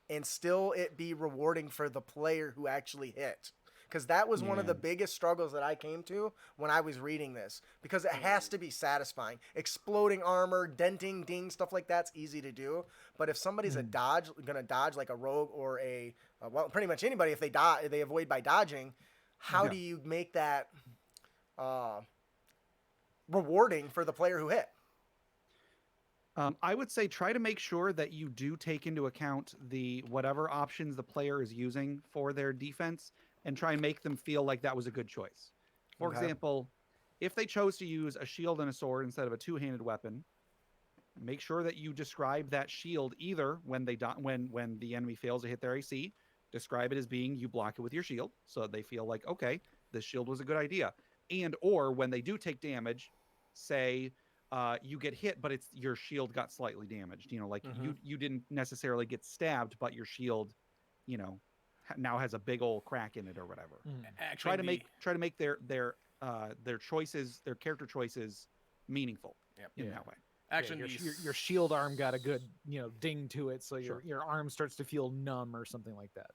Speaker 1: and still it be rewarding for the player who actually hit? Because that was one of the biggest struggles that I came to when I was reading this. Because it has to be satisfying. Exploding armor, denting, ding, stuff like that's easy to do. But if somebody's gonna dodge like a rogue or well, pretty much anybody, if they avoid by dodging, how do you make that rewarding for the player who hit?
Speaker 3: I would say try to make sure that you do take into account whatever options the player is using for their defense, and try and make them feel like that was a good choice. For example, if they chose to use a shield and a sword instead of a two-handed weapon, make sure that you describe that shield either when the enemy fails to hit their AC, describe it as being you block it with your shield, so that they feel like, okay, this shield was a good idea. And or when they do take damage, say you get hit, but it's your shield got slightly damaged. You know, like you didn't necessarily get stabbed, but your shield, you know, now has a big old crack in it or whatever. Try to make their choices, their character choices, meaningful in that way.
Speaker 5: Actually,
Speaker 2: your shield arm got a good, you know, ding to it, so your arm starts to feel numb or something like that.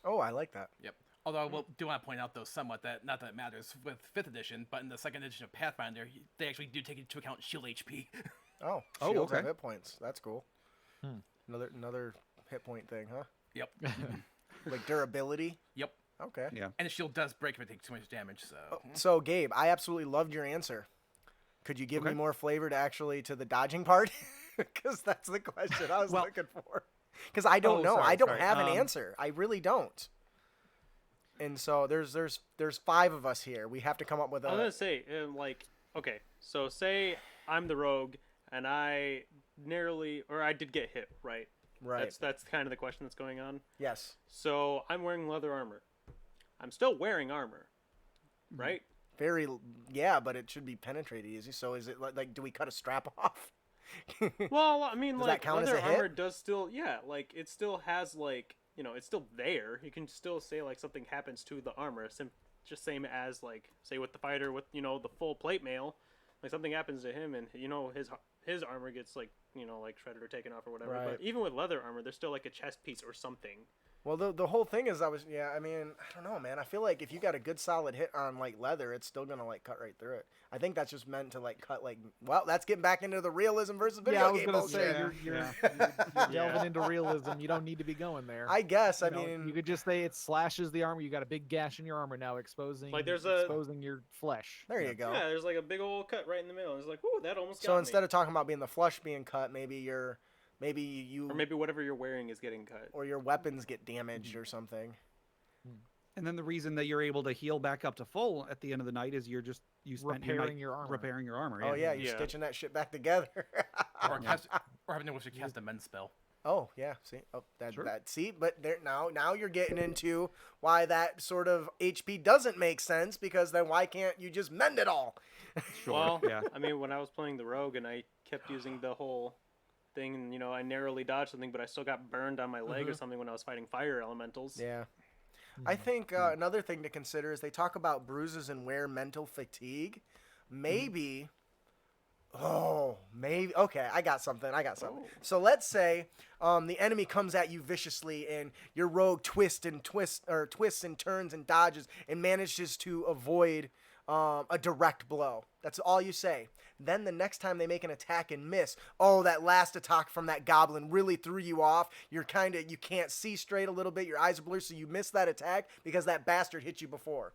Speaker 1: Oh, I like that.
Speaker 5: Yep. Although I do want to point out, though, somewhat that, not that it matters with 5th edition, but in the 2nd edition of Pathfinder, they actually do take into account shield HP.
Speaker 1: Oh, shields have hit points. That's cool. Another hit point thing, huh?
Speaker 5: Yep.
Speaker 1: Like durability?
Speaker 5: Yep.
Speaker 1: Okay.
Speaker 3: Yeah.
Speaker 5: And the shield does break if it takes too much damage, so...
Speaker 1: So, Gabe, I absolutely loved your answer. Could you give me more flavor to the dodging part? Because that's the question I was looking for. Because I don't know. I don't have an answer. I really don't. And so there's 5 of us here. We have to come up with a...
Speaker 4: I was going to say, okay, so say I'm the rogue, and I did get hit, right?
Speaker 1: Right.
Speaker 4: That's kind of the question that's going on.
Speaker 1: Yes.
Speaker 4: So I'm wearing leather armor. I'm still wearing armor, right?
Speaker 1: But it should be penetrated easy. So is it like do we cut a strap off?
Speaker 4: Well, I mean,
Speaker 1: does
Speaker 4: like,
Speaker 1: that count
Speaker 4: leather
Speaker 1: as a
Speaker 4: armor
Speaker 1: hit?
Speaker 4: does still, like, it still has, like, you know, it's still there. You can still say, like, something happens to the armor, just same as, like, say with the fighter with, you know, the full plate mail, like, something happens to him and, you know, his armor gets, like, you know, like, shredded or taken off or whatever.
Speaker 1: Right.
Speaker 4: But even with leather armor, there's still, like, a chest piece or something.
Speaker 1: Well, the whole thing is I don't know, man. I feel like if you got a good solid hit on, like, leather, it's still going to, like, cut right through it. I think that's just meant to, like, cut, like, well, that's getting back into the realism versus video game.
Speaker 2: Yeah, I was going to say, you're delving into realism. You don't need to be going there.
Speaker 1: I guess, I
Speaker 2: mean... You could just say it slashes the armor. You got a big gash in your armor now, exposing your flesh.
Speaker 1: There you go.
Speaker 4: Yeah, there's, like, a big old cut right in the middle. It's like, ooh, that almost got
Speaker 1: So
Speaker 4: me.
Speaker 1: instead of talking about being the flesh being cut, maybe you...
Speaker 4: Or maybe whatever you're wearing is getting cut.
Speaker 1: Or your weapons get damaged or something.
Speaker 3: And then the reason that you're able to heal back up to full at the end of the night is you spent
Speaker 2: repairing your armor.
Speaker 3: Repairing your armor.
Speaker 1: Oh, yeah, you're stitching that shit back together.
Speaker 5: or having to cast a mend spell.
Speaker 1: Oh, yeah, see? Oh, but there now you're getting into why that sort of HP doesn't make sense, because then why can't you just mend it all?
Speaker 4: Well, I mean, when I was playing the rogue and I kept using the whole thing, and, you know, I narrowly dodged something, but I still got burned on my leg or something when I was fighting fire elementals.
Speaker 1: Yeah. I think another thing to consider is they talk about bruises and wear mental fatigue. Maybe... Okay, I got something. So let's say the enemy comes at you viciously, and your rogue twists and turns and dodges and manages to avoid a direct blow. That's all you say. Then the next time they make an attack and miss, that last attack from that goblin really threw you off. You can't see straight a little bit. Your eyes are blurred, so you miss that attack because that bastard hit you before.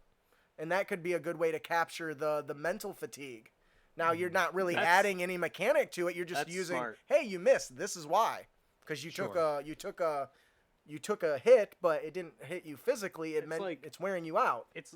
Speaker 1: And that could be a good way to capture the mental fatigue. Now, you're not really adding any mechanic to it. You're just using,
Speaker 4: smart.
Speaker 1: Hey, you missed. This is why. Because you took a hit, but it didn't hit you physically. It meant it's wearing you out.
Speaker 4: It's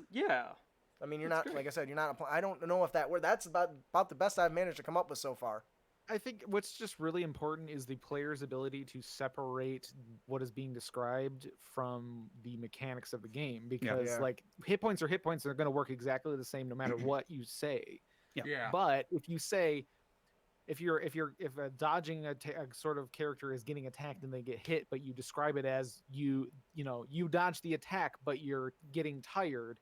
Speaker 1: I mean, you're
Speaker 3: That's
Speaker 1: not
Speaker 3: great.
Speaker 1: like I said, you're not. I don't know if that's about the best I've managed to come up with so far.
Speaker 2: I think what's just really important is the player's ability to separate what is being described from the mechanics of the game, because
Speaker 1: Yeah.
Speaker 2: like hit points are hit points, they're going to work exactly the same no matter what you say.
Speaker 5: Yeah.
Speaker 2: But if you say if a dodging a sort of character is getting attacked and they get hit, but you describe it as you dodge the attack but you're getting tired,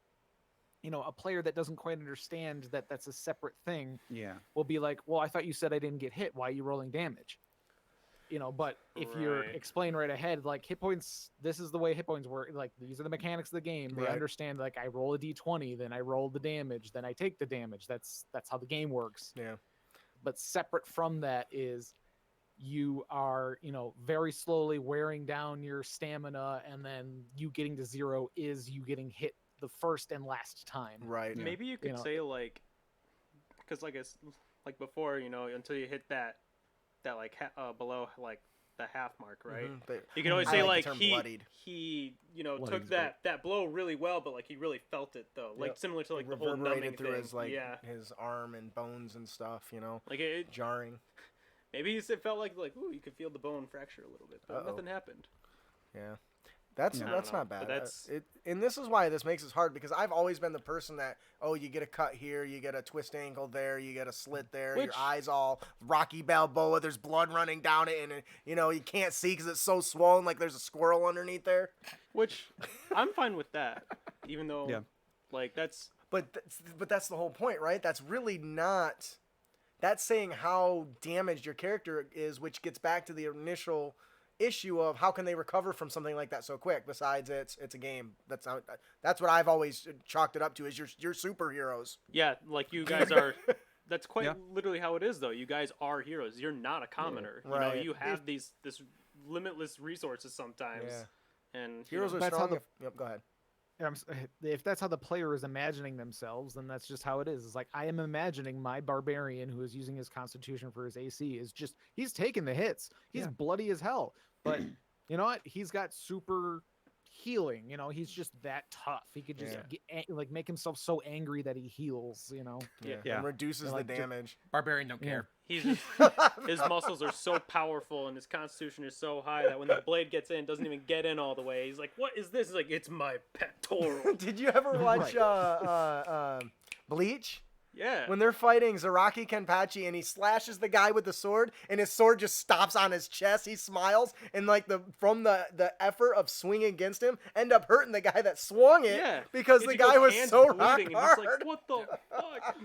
Speaker 2: a player that doesn't quite understand that that's a separate thing
Speaker 3: Yeah.
Speaker 2: will be like, well, I thought you said I didn't get hit. Why are you rolling damage? But if you're
Speaker 4: Right.
Speaker 2: explain right ahead, like hit points, this is the way hit points work. Like these are the mechanics of the game. They
Speaker 1: Right.
Speaker 2: understand, like I roll a d20, then I roll the damage, then I take the damage. That's how the game works.
Speaker 1: Yeah.
Speaker 2: But separate from that is you are, very slowly wearing down your stamina, and then you getting to 0 is you getting hit the first and last time.
Speaker 1: Right.
Speaker 4: Maybe you could say like, because like before, until you hit that like below like the half mark, right? You can always
Speaker 1: I
Speaker 4: say
Speaker 1: like the
Speaker 4: like
Speaker 1: term bloodied.
Speaker 4: he
Speaker 3: Bloodied's
Speaker 4: took that blow really well, but like he really felt it though, like
Speaker 1: Yep.
Speaker 4: similar to like
Speaker 1: It
Speaker 4: the whole numbing
Speaker 1: reverberated through
Speaker 4: thing.
Speaker 1: his like
Speaker 4: yeah,
Speaker 1: his arm and bones and stuff.
Speaker 4: like it
Speaker 1: Jarring.
Speaker 4: maybe it felt like ooh, you could feel the bone fracture a little bit, but
Speaker 1: Uh-oh.
Speaker 4: nothing happened.
Speaker 1: Yeah. That's
Speaker 4: I don't
Speaker 1: that's
Speaker 4: know,
Speaker 1: not bad.
Speaker 4: but that's-
Speaker 1: And this is why this makes it hard, because I've always been the person that, oh, you get a cut here, you get a twist ankle there, you get a slit there, your
Speaker 4: Which-
Speaker 1: eyes all Rocky Balboa, there's blood running down it, and you can't see because it's so swollen, like there's a squirrel underneath there.
Speaker 4: Which I'm fine with that, even though
Speaker 3: Yeah.
Speaker 4: like that's
Speaker 1: But that's the whole point, right? That's really not. That's saying how damaged your character is, which gets back to the initial issue of how can they recover from something like that so quick. Besides, it's a game. That's what I've always chalked it up to, is you're superheroes.
Speaker 4: yeah, like you guys are. That's quite
Speaker 3: Yeah.
Speaker 4: literally how it is, though. You guys are heroes. You're not a commoner.
Speaker 1: Right.
Speaker 4: You have this limitless resources sometimes,
Speaker 1: Yeah.
Speaker 4: and
Speaker 1: Heroes are
Speaker 2: That's
Speaker 1: strong.
Speaker 2: how the-
Speaker 1: Yep, go ahead.
Speaker 2: If that's how the player is imagining themselves, then that's just how it is. It's like I am imagining my barbarian who is using his constitution for his AC is just he's taking the hits. He's
Speaker 3: Yeah.
Speaker 2: bloody as hell, but you know what? He's got super healing. He's just that tough. He could just make himself so angry that he heals.
Speaker 3: Yeah.
Speaker 1: And reduces
Speaker 2: Like,
Speaker 1: the damage.
Speaker 5: Barbarian don't care.
Speaker 4: he's just, his muscles are so powerful and his constitution is so high that when the blade gets in, it doesn't even get in all the way. He's like, "What is this?" He's like, "It's my pectoral."
Speaker 1: Did you ever watch Bleach?
Speaker 4: Yeah.
Speaker 1: When they're fighting Zaraki Kenpachi and he slashes the guy with the sword and his sword just stops on his chest, he smiles, and like from the effort of swinging against him, end up hurting the guy that swung it,
Speaker 4: Yeah,
Speaker 1: because the guy was
Speaker 4: hands
Speaker 1: so
Speaker 4: bleeding,
Speaker 1: rock
Speaker 4: and he's
Speaker 1: hard.
Speaker 4: like, "What the fuck?"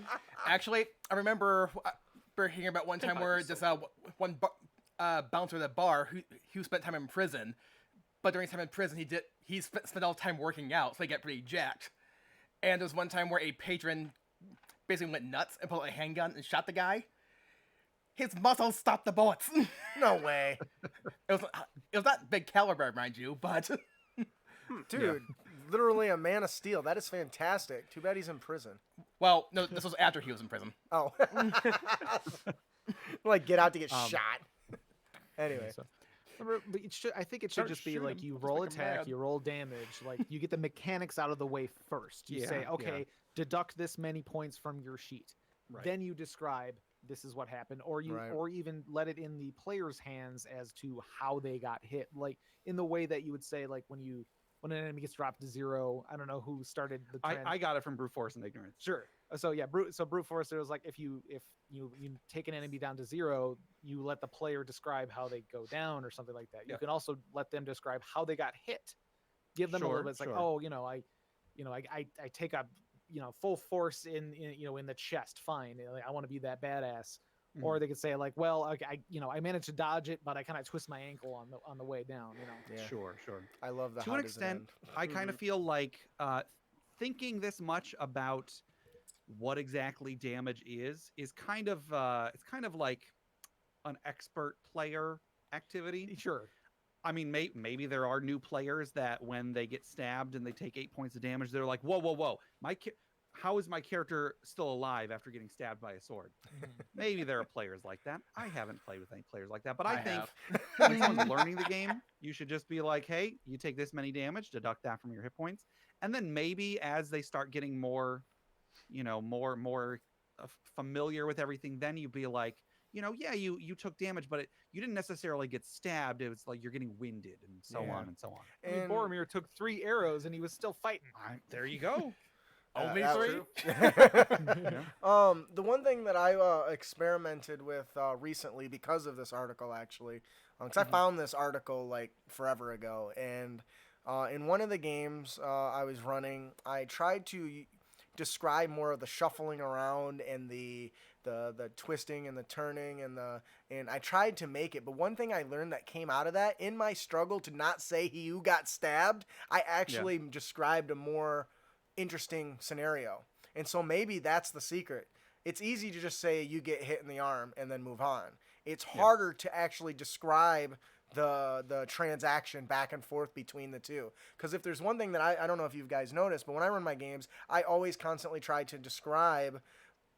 Speaker 5: Actually, I remember hearing about one time where this one bouncer at the bar who spent time in prison, but during his time in prison he spent all the time working out, so he got pretty jacked. And there was one time where a patron basically went nuts and pulled out a handgun and shot the guy. His muscles stopped the bullets.
Speaker 1: No way.
Speaker 5: It was not big caliber, mind you, but
Speaker 1: Dude, literally a man of steel. That is fantastic. Too bad he's in prison.
Speaker 5: well, no, this was after he was in prison.
Speaker 1: Oh. Like, get out to get shot. Anyway.
Speaker 2: But I think it should
Speaker 5: Start
Speaker 2: just be
Speaker 5: shooting
Speaker 2: like
Speaker 5: him.
Speaker 2: you
Speaker 5: Just
Speaker 2: roll
Speaker 5: make him
Speaker 2: attack,
Speaker 5: mad.
Speaker 2: you roll damage, like you get the mechanics out of the way first. You say,
Speaker 3: Yeah,
Speaker 2: okay,
Speaker 3: yeah.
Speaker 2: deduct this many points from your sheet.
Speaker 3: Right.
Speaker 2: Then you describe this is what happened, or
Speaker 1: Right.
Speaker 2: or even let it in the player's hands as to how they got hit, like in the way that you would say, like when an enemy gets dropped to 0. I don't know who started the trend.
Speaker 3: I got it from brute force and ignorance.
Speaker 2: Sure. So yeah, brute force. It was like if you take an enemy down to 0, you let the player describe how they go down or something like that. You
Speaker 3: Yeah.
Speaker 2: can also let them describe how they got hit. Give them a little
Speaker 3: Sure,
Speaker 2: bit. It's like,
Speaker 3: sure.
Speaker 2: oh, I take a full force in the chest. Fine. Like, I want to be that badass.
Speaker 3: Mhm.
Speaker 2: Or they could say like, well, I managed to dodge it, but I kind of twist my ankle on the way down.
Speaker 1: Yeah.
Speaker 3: Sure.
Speaker 1: I love the
Speaker 3: To
Speaker 1: how
Speaker 3: an
Speaker 1: does it
Speaker 3: extent,
Speaker 1: end.
Speaker 3: I kind of feel like thinking this much about what exactly damage is kind of it's kind of like an expert player activity.
Speaker 2: Sure.
Speaker 3: I mean, maybe there are new players that when they get stabbed and they take 8 points of damage, they're like, whoa, how is my character still alive after getting stabbed by a sword? Maybe there are players like that. I haven't played with any players like that, but I think when someone's learning the game, you should just be like, hey, you take this many damage, deduct that from your hit points. And then maybe as they start getting more more familiar with everything, then you'd be like, yeah, you took damage, but you didn't necessarily get stabbed. It was like you're getting winded and so on and so on.
Speaker 2: I mean, Boromir took 3 arrows and he was still fighting.
Speaker 3: There you go.
Speaker 5: Only
Speaker 1: that's
Speaker 5: 3?
Speaker 1: true.
Speaker 3: Yeah.
Speaker 1: The one thing that I experimented with recently because of this article, actually, because I found this article like forever ago, and in one of the games I was running, I tried to describe more of the shuffling around and the twisting and the turning and I tried to make it, but one thing I learned that came out of that, in my struggle to not say he who got stabbed, I actually described a more interesting scenario. And so maybe that's the secret. It's easy to just say you get hit in the arm and then move on. It's harder to actually describe the transaction back and forth between the two. Because if there's one thing that I don't know if you guys noticed, but when I run my games, I always constantly try to describe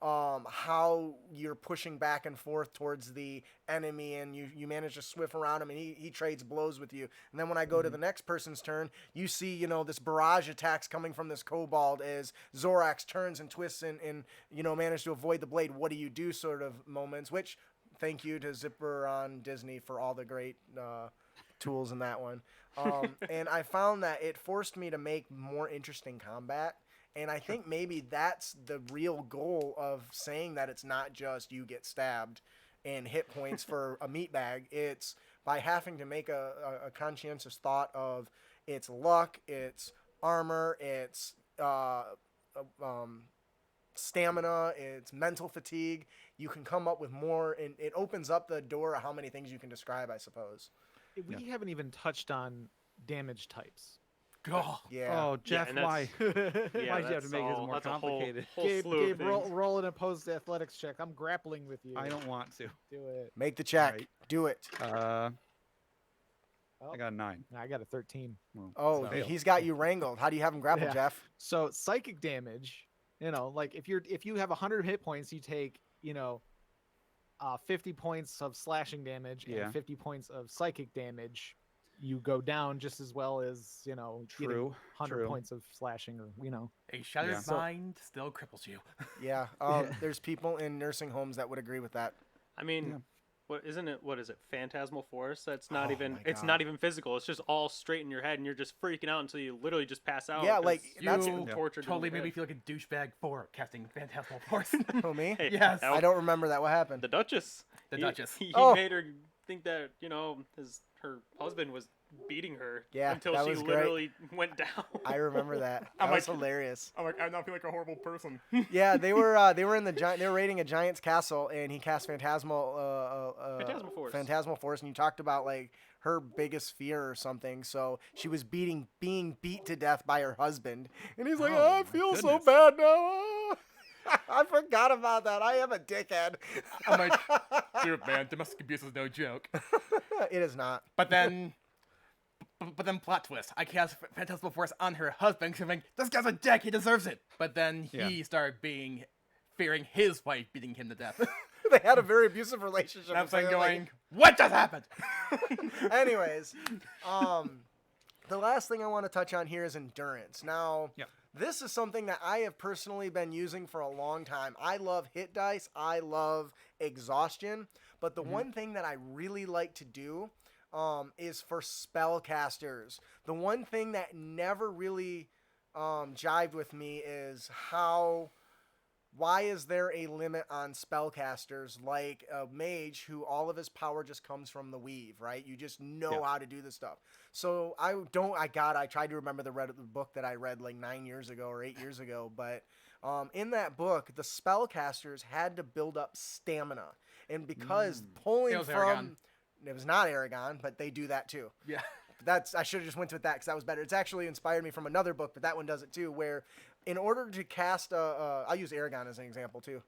Speaker 1: how you're pushing back and forth towards the enemy, and you manage to swift around him, and he trades blows with you. And then when I go to the next person's turn, you see, this barrage attacks coming from this kobold as Zorax turns and twists and manage to avoid the blade. What do you do sort of moments, which thank you to Zipper on Disney for all the great tools in that one. And I found that it forced me to make more interesting combat. And I think maybe that's the real goal of saying that it's not just you get stabbed and hit points for a meat bag. It's by having to make a conscientious thought of its luck, its armor, its stamina, its mental fatigue. You can come up with more, and it opens up the door of how many things you can describe, I suppose.
Speaker 2: We haven't even touched on damage types.
Speaker 5: Oh,
Speaker 1: Yeah.
Speaker 3: Oh, Jeff,
Speaker 4: and that's-
Speaker 3: why? Why'd you have to make this more
Speaker 4: that's a
Speaker 3: complicated?
Speaker 4: whole
Speaker 2: Gabe,
Speaker 4: slew of
Speaker 2: Gabe
Speaker 4: things.
Speaker 2: roll an opposed athletics check. I'm grappling with you.
Speaker 3: I don't want to.
Speaker 2: do it.
Speaker 1: Make the check.
Speaker 3: Right.
Speaker 1: Do it.
Speaker 3: I
Speaker 2: Oh,
Speaker 3: got a 9.
Speaker 2: I got a 13.
Speaker 3: Well,
Speaker 1: Oh,
Speaker 3: fail.
Speaker 1: he's got you wrangled. How do you have him grappled,
Speaker 2: Yeah.
Speaker 1: Jeff?
Speaker 2: So psychic damage, like if you have 100 hit points, you take 50 points of slashing damage and 50 points of psychic damage. You go down just as well as getting
Speaker 3: True.
Speaker 2: 100 points of slashing, or
Speaker 5: a shattered
Speaker 3: Yeah.
Speaker 5: mind still cripples you.
Speaker 1: Yeah. There's people in nursing homes that would agree with that.
Speaker 4: I mean,
Speaker 3: Yeah.
Speaker 4: what is it? Phantasmal force? That's not
Speaker 1: Oh
Speaker 4: even.
Speaker 1: my
Speaker 4: It's
Speaker 1: God.
Speaker 4: not even physical. It's just all straight in your head, and you're just freaking out until you literally just pass out.
Speaker 1: Yeah,
Speaker 4: 'cause
Speaker 1: like,
Speaker 4: you've
Speaker 1: that's-
Speaker 4: been
Speaker 5: You
Speaker 4: tortured. in
Speaker 5: totally
Speaker 4: your
Speaker 5: made me
Speaker 4: head.
Speaker 5: feel like a douchebag for casting Phantasmal Force.
Speaker 1: Oh, me?
Speaker 4: Hey,
Speaker 5: Yes.
Speaker 4: that
Speaker 1: I don't remember that. What happened?
Speaker 4: The Duchess.
Speaker 5: The
Speaker 4: He-
Speaker 5: Duchess.
Speaker 4: He
Speaker 1: Oh.
Speaker 4: made her think that her husband was beating her.
Speaker 1: Yeah,
Speaker 4: until
Speaker 1: that
Speaker 4: she
Speaker 1: was great.
Speaker 4: literally went down.
Speaker 1: I remember that. That
Speaker 5: I'm
Speaker 1: was
Speaker 5: like-
Speaker 1: hilarious.
Speaker 5: I'm like, I now feel like a horrible person.
Speaker 1: Yeah, they were in they were raiding a giant's castle, and he cast Phantasmal Force, and you talked about like her biggest fear or something. So she was being beat to death by her husband, and he's like,
Speaker 3: Oh,
Speaker 1: I
Speaker 3: my
Speaker 1: feel so
Speaker 3: goodness.
Speaker 1: bad now. I forgot about that. I am a dickhead.
Speaker 5: I'm like, dude, man, domestic abuse is no joke.
Speaker 1: It is not.
Speaker 5: But then plot twist. I cast Phantasmal Force on her husband, saying, this guy's a dick, he deserves it. But then he started fearing his wife beating him to death.
Speaker 1: They had a very abusive relationship.
Speaker 5: And I'm
Speaker 1: apparently.
Speaker 5: going, what just happened?
Speaker 1: Anyways, the last thing I want to touch on here is endurance. Now, this is something that I have personally been using for a long time. I love hit dice. I love exhaustion. But the one thing that I really like to do is for spellcasters. The one thing that never really jived with me is why is there a limit on spellcasters like a mage who all of his power just comes from the weave, right? You just know how to do this stuff. So I tried to remember the book that I read like 9 years ago or 8 years ago, but in that book, the spellcasters had to build up stamina. And because pulling
Speaker 5: It was
Speaker 1: from...
Speaker 5: Aragon.
Speaker 1: It was not Aragon, but they do that too.
Speaker 5: Yeah.
Speaker 1: I should have just went with that because that was better. It's actually inspired me from another book, but that one does it too, where in order to cast I'll use Aragon as an example too.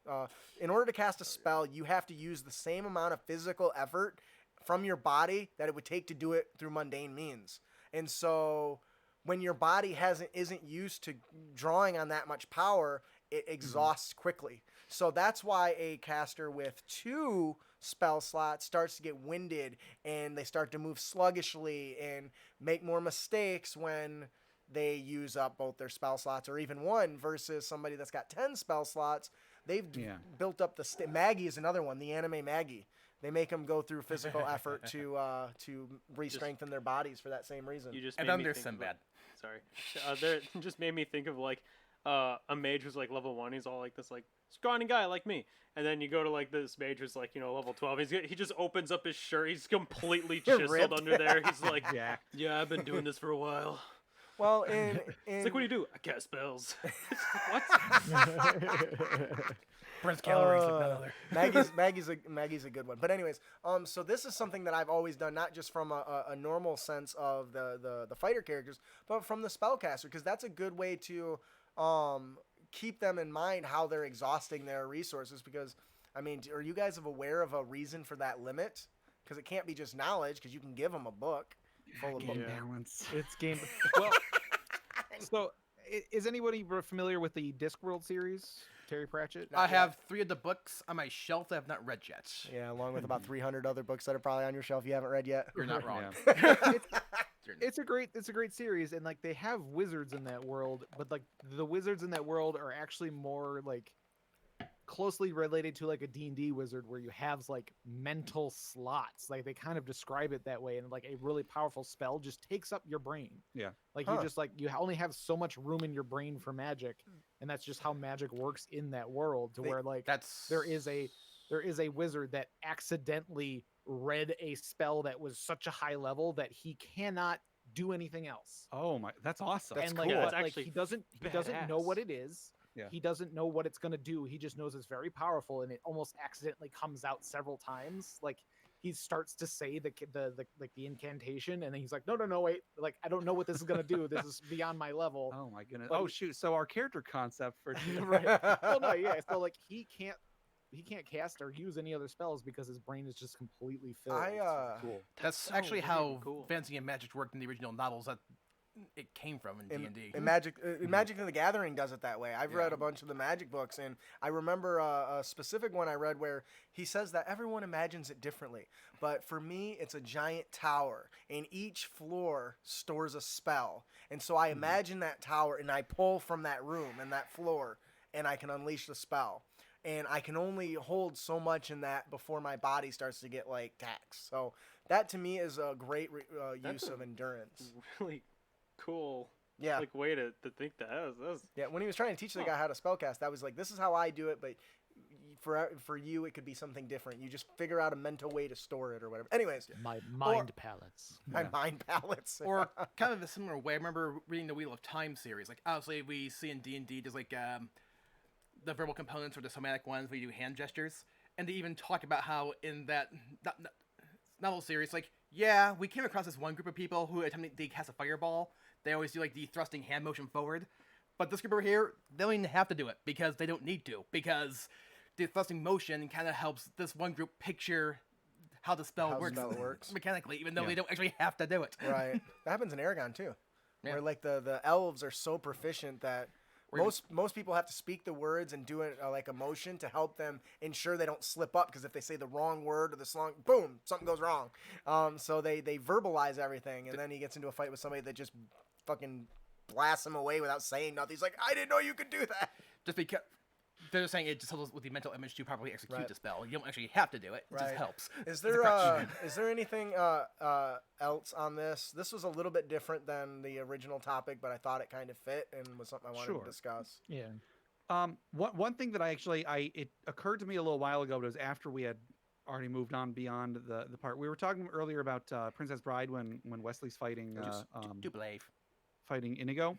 Speaker 1: In order to cast a spell, you have to use the same amount of physical effort from your body that it would take to do it through mundane means. And so when your body isn't used to drawing on that much power, it exhausts quickly. So that's why a caster with 2 spell slots starts to get winded, and they start to move sluggishly and make more mistakes when they use up both their spell slots or even one versus somebody that's got 10 spell slots. They've built up the Maggie is another one, the anime Maggie. They make them go through physical effort to re-strengthen their bodies for that same reason.
Speaker 4: You just
Speaker 5: And
Speaker 4: made
Speaker 5: then
Speaker 4: me
Speaker 5: there's
Speaker 4: think of,
Speaker 5: Sinbad.
Speaker 4: Sorry. There just made me think of like a mage who's like level 1. He's all like this like scrawny guy like me, and then you go to like this mage who's like level 12. He just opens up his shirt. He's completely chiseled
Speaker 1: Ripped.
Speaker 4: under there. He's like,
Speaker 3: Yeah.
Speaker 4: yeah, I've been doing this for a while.
Speaker 1: Well, in
Speaker 4: It's like, what do you do? I cast spells. What?
Speaker 5: Burns calories like none other.
Speaker 1: Maggie's a good one. But anyways, so this is something that I've always done, not just from a normal sense of the fighter characters, but from the spellcaster, because that's a good way to keep them in mind how they're exhausting their resources. Because I mean, are you guys aware of a reason for that limit? Because it can't be just knowledge, because you can give them a book full of
Speaker 3: Game
Speaker 1: books.
Speaker 3: balance.
Speaker 2: It's game. Well, so is anybody familiar with the Discworld series, Terry Pratchett?
Speaker 5: I have 3 of the books on my shelf that I have not read yet.
Speaker 1: Yeah, along with about 300 other books that are probably on your shelf you haven't read yet.
Speaker 5: You're not wrong.
Speaker 2: It's a great series, and like they have wizards in that world, but like the wizards in that world are actually more like closely related to like a D&D wizard, where you have like mental slots. Like they kind of describe it that way, and like a really powerful spell just takes up your brain.
Speaker 3: Yeah.
Speaker 2: Like
Speaker 1: Huh.
Speaker 2: you just like you only have so much room in your brain for magic, and that's just how magic works in that world. To where like
Speaker 5: That's
Speaker 2: there is a wizard that accidentally read a spell that was such a high level that he cannot do anything else.
Speaker 3: Oh my, that's awesome.
Speaker 1: That's
Speaker 2: And like,
Speaker 1: cool.
Speaker 2: but,
Speaker 4: That's
Speaker 2: like
Speaker 4: actually
Speaker 2: he doesn't know
Speaker 4: badass.
Speaker 2: what it is.
Speaker 3: Yeah.
Speaker 2: He doesn't know what it's gonna do. He just knows it's very powerful, and it almost accidentally comes out several times. Like he starts to say the incantation, and then he's like, no, wait, like I don't know what this is gonna do. This is beyond my level.
Speaker 3: Oh my goodness.
Speaker 2: But
Speaker 3: Oh
Speaker 2: he-
Speaker 3: shoot. So our character concept for
Speaker 2: Right. Well, no, yeah. So like he can't cast or use any other spells because his brain is just completely filled.
Speaker 3: cool.
Speaker 5: That's
Speaker 4: so
Speaker 5: actually
Speaker 4: freaking
Speaker 5: how
Speaker 4: cool.
Speaker 5: Fantasy and Magic worked in the original novels that it came from in D&D.
Speaker 1: And Magic the Gathering does it that way. I've read a bunch of the Magic books, and I remember a specific one I read where he says that everyone imagines it differently. But for me, it's a giant tower, and each floor stores a spell. And so I imagine that tower, and I pull from that room and that floor, and I can unleash the spell. And I can only hold so much in that before my body starts to get like taxed. So that to me is a great use of endurance.
Speaker 4: Really cool.
Speaker 1: Yeah.
Speaker 4: Like way to think that. That was
Speaker 1: Yeah, when he was trying to teach the guy how to spellcast, that was like, this is how I do it, but for you, it could be something different. You just figure out a mental way to store it or whatever. Anyways,
Speaker 2: My mind palates.
Speaker 1: my mind palettes.
Speaker 5: Or kind of a similar way. I remember reading the Wheel of Time series. Like obviously we see in D&D there's like the verbal components or the somatic ones where you do hand gestures, and they even talk about how in that novel series, like we came across this one group of people who attempted to cast a fireball. They always do like the thrusting hand motion forward, but this group over here, they don't even have to do it because they don't need to, because the thrusting motion kind of helps this one group picture how the spell
Speaker 1: How the
Speaker 5: works
Speaker 1: spell works.
Speaker 5: mechanically, even though they don't actually have to do it.
Speaker 1: Right. That happens in Aragon too.
Speaker 5: Yeah.
Speaker 1: Where like the elves are so proficient that most people have to speak the words and do it like a motion to help them ensure they don't slip up, because if they say the wrong word or the song, boom, something goes wrong. So they verbalize everything, and then he gets into a fight with somebody that just fucking blasts him away without saying nothing. He's like, I didn't know you could do that.
Speaker 5: Just because they're saying it just helps with the mental image to properly execute
Speaker 1: Right.
Speaker 5: the spell. You don't actually have to do it. It
Speaker 1: Right.
Speaker 5: just helps.
Speaker 1: Is
Speaker 5: It's a
Speaker 1: there
Speaker 5: crutch.
Speaker 1: is there anything else on this? This was a little bit different than the original topic, but I thought it kind of fit and was something I wanted
Speaker 3: Sure.
Speaker 1: to discuss.
Speaker 2: Yeah.
Speaker 3: One thing that it occurred to me a little while ago, but it was after we had already moved on beyond the part we were talking earlier about Princess Bride when Wesley's fighting
Speaker 5: do believe.
Speaker 3: fighting Inigo.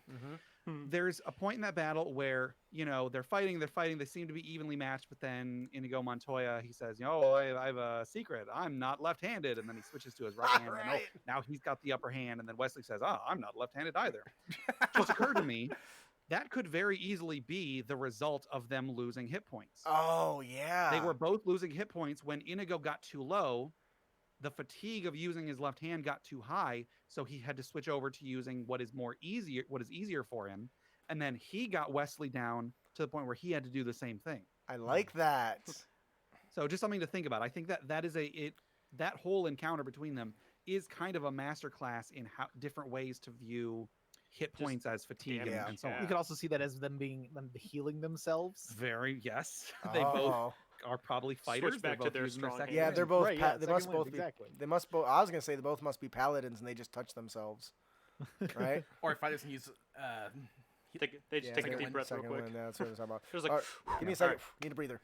Speaker 3: There's a point in that battle where they're fighting. They seem to be evenly matched, but then Inigo Montoya, he says, I have a secret. I'm not left-handed, and then he switches to his right hand. And,
Speaker 1: Right.
Speaker 3: now he's got the upper hand, and then Wesley says, I'm not left-handed either. Just occurred to me that could very easily be the result of them losing hit points.
Speaker 1: Oh yeah.
Speaker 3: They were both losing hit points. When Inigo got too low, the fatigue of using his left hand got too high, so he had to switch over to using what is easier for him. And then he got Wesley down to the point where he had to do the same thing.
Speaker 1: I like that.
Speaker 3: So just something to think about. I think that is that whole encounter between them is kind of a masterclass in how different ways to view hit points as fatigue and,
Speaker 1: Yeah.
Speaker 3: and so on.
Speaker 2: You can also see that as them healing themselves.
Speaker 3: Very yes. They both are probably fighters.
Speaker 4: back to
Speaker 3: both
Speaker 4: their
Speaker 3: using their
Speaker 4: strong
Speaker 3: second
Speaker 1: Yeah,
Speaker 3: wind.
Speaker 1: they're both.
Speaker 2: Right, yeah,
Speaker 1: they
Speaker 2: second
Speaker 1: must
Speaker 2: wind,
Speaker 1: both
Speaker 2: exactly.
Speaker 1: be. They must both. I was gonna say they both must be paladins, and they just touch themselves, right?
Speaker 5: Or if I just use
Speaker 4: They just take a deep breath real
Speaker 1: second
Speaker 4: quick.
Speaker 1: wind, yeah, that's what I'm talking about.
Speaker 4: Just like,
Speaker 1: All right, give me a
Speaker 4: all
Speaker 1: second.
Speaker 4: right.
Speaker 1: Need a breather.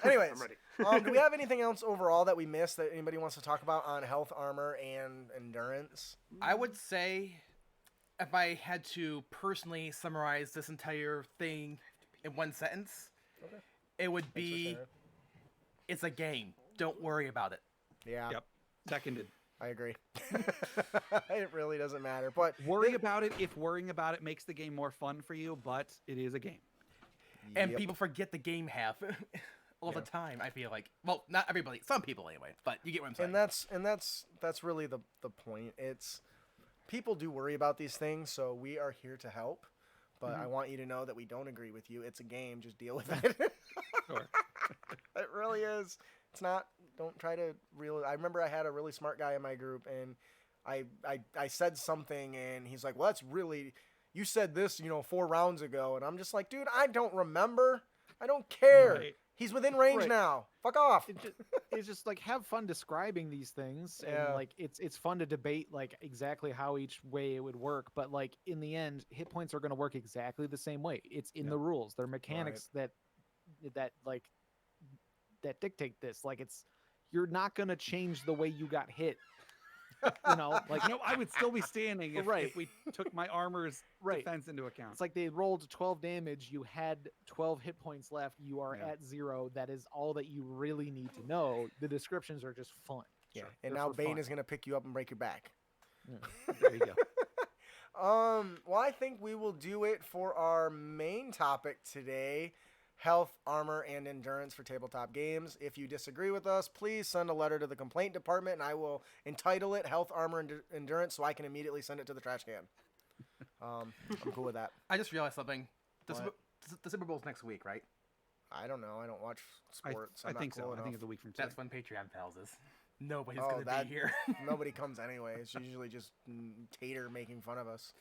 Speaker 1: Anyways,
Speaker 4: I'm ready.
Speaker 1: do we have anything else overall that we missed that anybody wants to talk about on health, armor, and endurance?
Speaker 5: I would say, if I had to personally summarize this entire thing in one sentence, it would be, it's a game. Don't worry about it.
Speaker 1: Yeah.
Speaker 3: Yep. Seconded.
Speaker 1: I agree. It really doesn't matter. But
Speaker 3: Worry about it if worrying about it makes the game more fun for you, but it is a game.
Speaker 5: And
Speaker 1: Yep.
Speaker 5: people forget the game half all the time, I feel like. Well, not everybody. Some people anyway, but you get what I'm saying.
Speaker 1: And that's really the point. It's people do worry about these things, so we are here to help. But I want you to know that we don't agree with you. It's a game. Just deal with it.
Speaker 3: Sure.
Speaker 1: It really is. It's not. Don't try to I remember I had a really smart guy in my group, and I said something, and he's like, "Well, that's really. You said this, 4 rounds ago," and I'm just like, "Dude, I don't remember. I don't care.
Speaker 3: Right.
Speaker 1: He's within range
Speaker 2: Right.
Speaker 1: now. Fuck off."
Speaker 2: It's just like have fun describing these things,
Speaker 1: Yeah.
Speaker 2: and like it's fun to debate like exactly how each way it would work. But like in the end, hit points are going to work exactly the same way. It's in the rules. They're mechanics that dictate this. Like you're not going to change the way you got hit. Like
Speaker 3: No, I would still be standing if,
Speaker 2: Right.
Speaker 3: if we took my armor's
Speaker 2: Right.
Speaker 3: defense into account.
Speaker 2: It's like they rolled 12 damage. You had 12 hit points left. You are
Speaker 3: Yeah.
Speaker 2: at 0. That is all that you really need to know. The descriptions are just fun.
Speaker 1: Yeah.
Speaker 2: Sure.
Speaker 1: And
Speaker 2: They're
Speaker 1: now
Speaker 2: for
Speaker 1: Bane
Speaker 2: fun.
Speaker 1: is gonna pick you up and break your back.
Speaker 3: There you go.
Speaker 1: Well, I think we will do it for our main topic today. Health, armor, and endurance for tabletop games. If you disagree with us, please send a letter to the complaint department, and I will entitle it Health, Armor, and Endurance so I can immediately send it to the trash can. I'm cool with that.
Speaker 5: I just realized something.
Speaker 1: What?
Speaker 5: The Super Bowl's next week, right?
Speaker 1: I don't know. I don't watch sports.
Speaker 3: I
Speaker 1: I'm not
Speaker 3: think
Speaker 1: cool
Speaker 3: so. I
Speaker 1: enough.
Speaker 3: think it's a week from today.
Speaker 5: That's when Patreon pals is. Nobody's
Speaker 1: Oh,
Speaker 5: going to be here.
Speaker 1: Nobody comes anyway. It's usually just Tater making fun of us.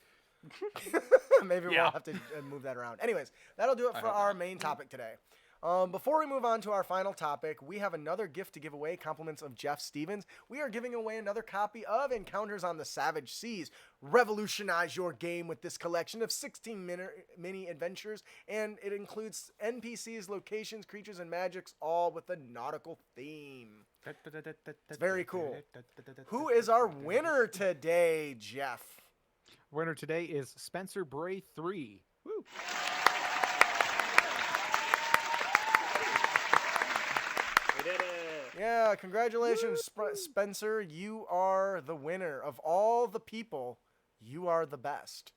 Speaker 1: Maybe we'll have to move that around. Anyways, that'll do it for our main topic today. Before we move on to our final topic, we have another gift to give away, compliments of Jeff Stevens. We are giving away another copy of Encounters on the Savage Seas. Revolutionize your game with this collection of 16 mini adventures, and it includes NPCs, locations, creatures, and magics, all with a nautical theme. It's very cool. Who is our winner today, Jeff?
Speaker 2: Winner today is Spencer Bray 3. Woo.
Speaker 4: We did it.
Speaker 1: Yeah, congratulations, Spencer. You are the winner. Of all the people, you are the best.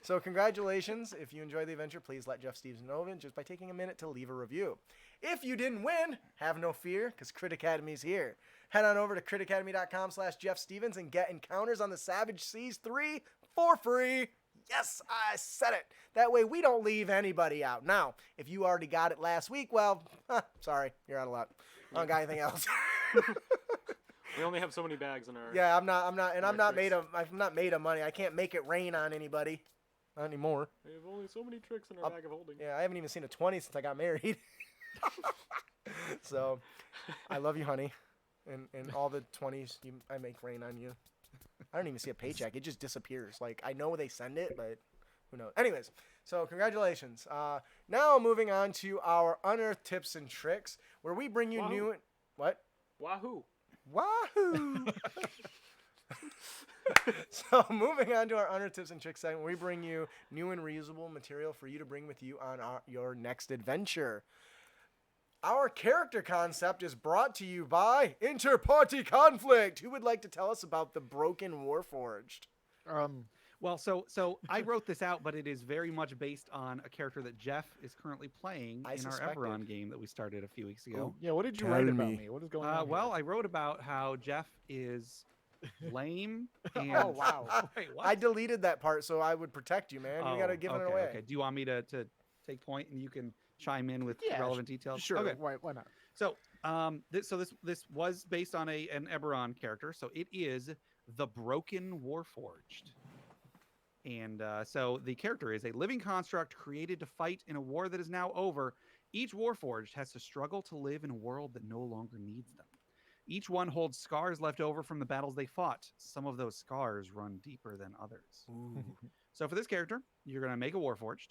Speaker 1: So congratulations. If you enjoy the adventure, please let Jeff Stevens know of it just by taking a minute to leave a review. If you didn't win, have no fear, because Crit Academy's here. Head on over to critacademy.com/Jeff Stevens and get Encounters on the Savage Seas 3 for free. Yes, I said it. That way we don't leave anybody out. Now, if you already got it last week, well, sorry, you're out of luck. I don't got anything else.
Speaker 4: We only have so many bags in our.
Speaker 1: Yeah, I'm not made of money. I can't make it rain on anybody. Not anymore.
Speaker 4: We have only so many tricks in our bag of holding.
Speaker 1: Yeah, I haven't even seen a 20 since I got married. So, I love you, honey. And all the 20s I make rain on you. I don't even see a paycheck. It just disappears. Like, I know they send it, but who knows? Anyways, so congratulations. Now moving on to our Unearthed Tips and Tricks, where we bring you
Speaker 4: Wahoo.
Speaker 1: new... What?
Speaker 4: Wahoo!
Speaker 1: Wahoo! So moving on to our Unearthed Tips and Tricks segment, we bring you new and reusable material for you to bring with you on your next adventure. Our character concept is brought to you by Inter-Party Conflict. Who would like to tell us about the Broken Warforged?
Speaker 3: Well, so I wrote this out, but it is very much based on a character that Jeff is currently playing in our Eberron game that we started a few weeks ago.
Speaker 2: Yeah, what did you write about me? What is going on?
Speaker 3: Well, I wrote about how Jeff is lame. And...
Speaker 2: Oh, wow.
Speaker 3: Wait, what?
Speaker 1: I deleted that part so I would protect you, man. You got to give it away.
Speaker 3: Okay. Do you want me to take point and you can chime in with relevant details?
Speaker 2: Sure.
Speaker 3: Okay.
Speaker 2: Why not?
Speaker 3: So, this was based on an Eberron character. So it is the Broken Warforged. And so the character is a living construct created to fight in a war that is now over. Each Warforged has to struggle to live in a world that no longer needs them. Each one holds scars left over from the battles they fought. Some of those scars run deeper than others. So for this character, you're going to make a Warforged.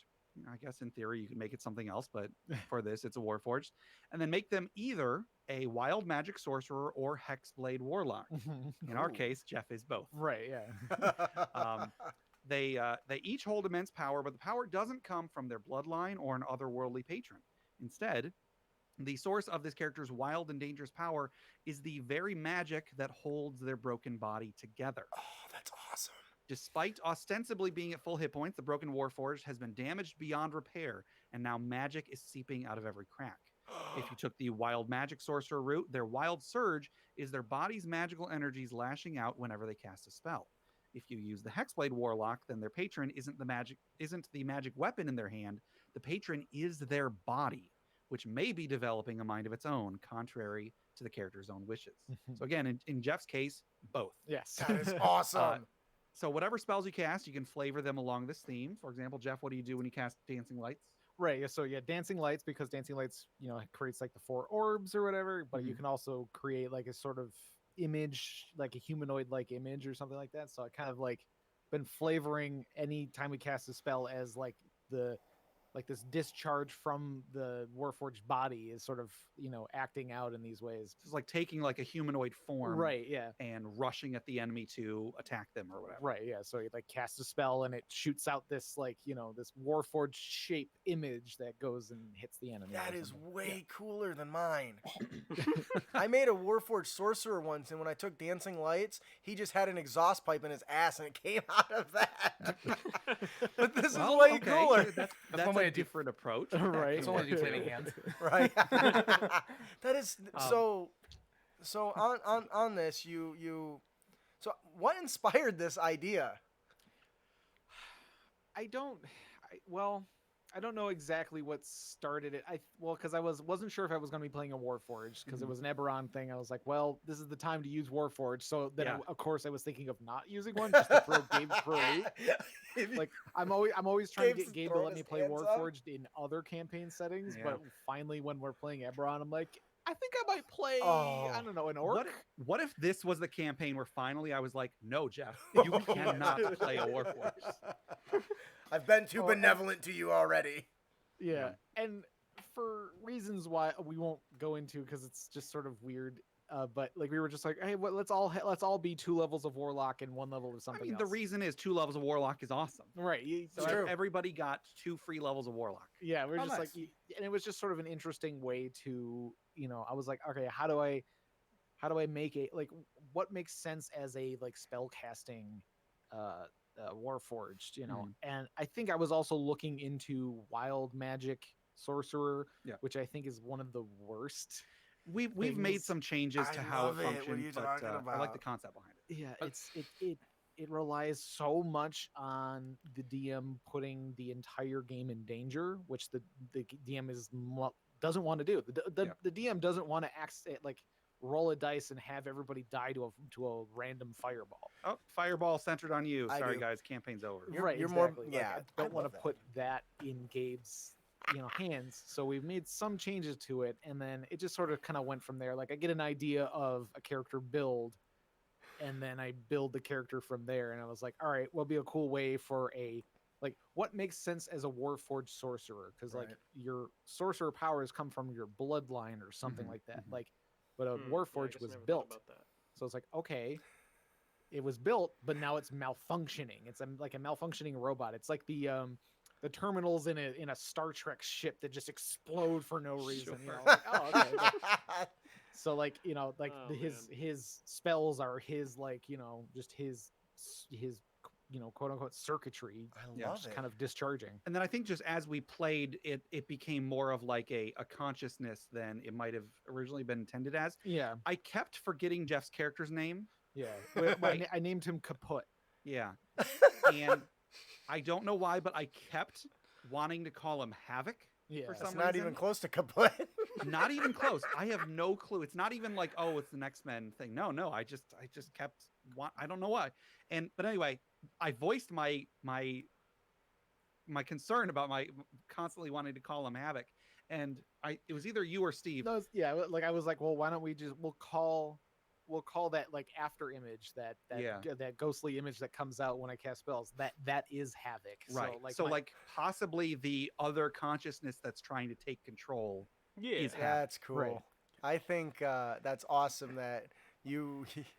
Speaker 3: I guess in theory you could make it something else, but for this, it's a Warforged. And then make them either a Wild Magic Sorcerer or Hexblade Warlock. In our case, Jeff is both.
Speaker 2: Right, yeah.
Speaker 3: They each hold immense power, but the power doesn't come from their bloodline or an otherworldly patron. Instead, the source of this character's wild and dangerous power is the very magic that holds their broken body together.
Speaker 1: Oh, that's awesome.
Speaker 3: Despite ostensibly being at full hit points, the broken Warforged has been damaged beyond repair, and now magic is seeping out of every crack. If you took the Wild Magic Sorcerer route, their Wild Surge is their body's magical energies lashing out whenever they cast a spell. If you use the Hexblade Warlock, then their patron isn't the magic weapon in their hand. The patron is their body, which may be developing a mind of its own, contrary to the character's own wishes. So again, in Jeff's case, both.
Speaker 2: Yes.
Speaker 1: That is awesome.
Speaker 3: So whatever spells you cast, you can flavor them along this theme. For example, Jeff, what do you do when you cast Dancing Lights?
Speaker 2: Right. Yeah. So yeah, Dancing Lights, because Dancing Lights, it creates like the 4 orbs or whatever, but you can also create like a sort of image, like a humanoid like image or something like that. So I kind of like been flavoring any time we cast a spell as like this discharge from the Warforged body is sort of, acting out in these ways.
Speaker 3: It's like taking like a humanoid form,
Speaker 2: Right, yeah.
Speaker 3: and rushing at the enemy to attack them or whatever.
Speaker 2: Right, yeah. So you like cast a spell and it shoots out this like, this Warforged shape image that goes and hits the enemy.
Speaker 1: That is way cooler than mine. I made a Warforged Sorcerer once, and when I took Dancing Lights, he just had an exhaust pipe in his ass, and it came out of that. But this is way cooler.
Speaker 3: That's
Speaker 5: one way
Speaker 3: a
Speaker 5: to do-
Speaker 3: different approach.
Speaker 2: Right.
Speaker 5: That's only do flaming hands.
Speaker 1: Right. That is so on this so what inspired this idea?
Speaker 2: I don't know exactly what started it. Because I wasn't sure if I was going to be playing a Warforged because it was an Eberron thing. I was like, well, this is the time to use Warforged. So then, of course, I was thinking of not using one just to throw Gabe for a loop. Like I'm always trying to
Speaker 1: Gabe's
Speaker 2: get Gabe to
Speaker 1: throwing
Speaker 2: let me
Speaker 1: his
Speaker 2: play
Speaker 1: hands up.
Speaker 2: Warforged in other campaign settings.
Speaker 3: Yeah.
Speaker 2: But finally, when we're playing Eberron, I'm like, I think I might play.
Speaker 1: Oh.
Speaker 2: I don't know, an orc.
Speaker 3: What if this was the campaign where finally I was like, no, Jeff, you cannot play a Warforged.
Speaker 1: I've been too benevolent to you already.
Speaker 2: Yeah, and for reasons why we won't go into because it's just sort of weird. But like we were just like, hey, let's all be 2 levels of Warlock and 1 level of something else.
Speaker 3: The reason is 2 levels of Warlock is awesome.
Speaker 2: Right.
Speaker 3: So
Speaker 1: true.
Speaker 3: Everybody got 2 free levels of Warlock.
Speaker 2: Yeah, we're just
Speaker 1: nice.
Speaker 2: like, and it was just sort of an interesting way to, I was like, okay, how do I make it like what makes sense as a like spell casting Warforged, and I think I was also looking into Wild Magic Sorcerer, which I think is one of the worst.
Speaker 3: We've made some changes to how it
Speaker 1: love it. What are
Speaker 3: functions,
Speaker 1: you
Speaker 3: but
Speaker 1: talking
Speaker 3: I like
Speaker 1: about?
Speaker 3: the concept behind it.
Speaker 2: Yeah, it relies so much on the DM putting the entire game in danger, which the DM doesn't want to do. The DM doesn't want to roll a dice and have everybody die to a random fireball.
Speaker 3: Oh, fireball centered on you.
Speaker 1: I
Speaker 3: Sorry,
Speaker 1: do.
Speaker 3: guys, campaign's over.
Speaker 1: You're
Speaker 2: Exactly.
Speaker 1: more
Speaker 2: I don't want
Speaker 1: love
Speaker 2: to
Speaker 1: that.
Speaker 2: put that in Gabe's hands. So we've made some changes to it, and then it just sort of kind of went from there. Like I get an idea of a character build, and then I build the character from there. And I was like, all right, what'll be a cool way for what makes sense as a Warforged sorcerer? Because like your sorcerer powers come from your bloodline or something like that. Like, but a Warforged was built. So it's like, okay, it was built, but now it's malfunctioning. It's like a malfunctioning robot. It's like the terminals in a Star Trek ship that just explode for no reason. Like, oh, okay. So like, his spells are his just his quote unquote circuitry.
Speaker 1: I love it.
Speaker 2: Kind of discharging.
Speaker 3: And then I think just as we played, it became more of like a consciousness than it might have originally been intended as.
Speaker 2: Yeah.
Speaker 3: I kept forgetting Jeff's character's name.
Speaker 2: Yeah. I named him Kaput.
Speaker 3: Yeah. And I don't know why, but I kept wanting to call him Havoc.
Speaker 2: Yeah.
Speaker 3: For
Speaker 1: It's
Speaker 3: some
Speaker 1: not
Speaker 3: reason.
Speaker 1: even close to kaput.
Speaker 3: Not even close. I have no clue. It's not even like, oh, it's an X-Men thing. No, I just kept I don't know why. But anyway, I voiced my concern about my constantly wanting to call him Havoc, and it was either you or Steve.
Speaker 2: No, like I was like, well, why don't we just we'll call that like after image that ghostly image that comes out when I cast spells that is Havoc.
Speaker 3: Right.
Speaker 2: So
Speaker 3: like possibly the other consciousness that's trying to take control.
Speaker 4: Yeah.
Speaker 3: is Havoc.
Speaker 1: That's cool.
Speaker 2: Right.
Speaker 1: I think that's awesome that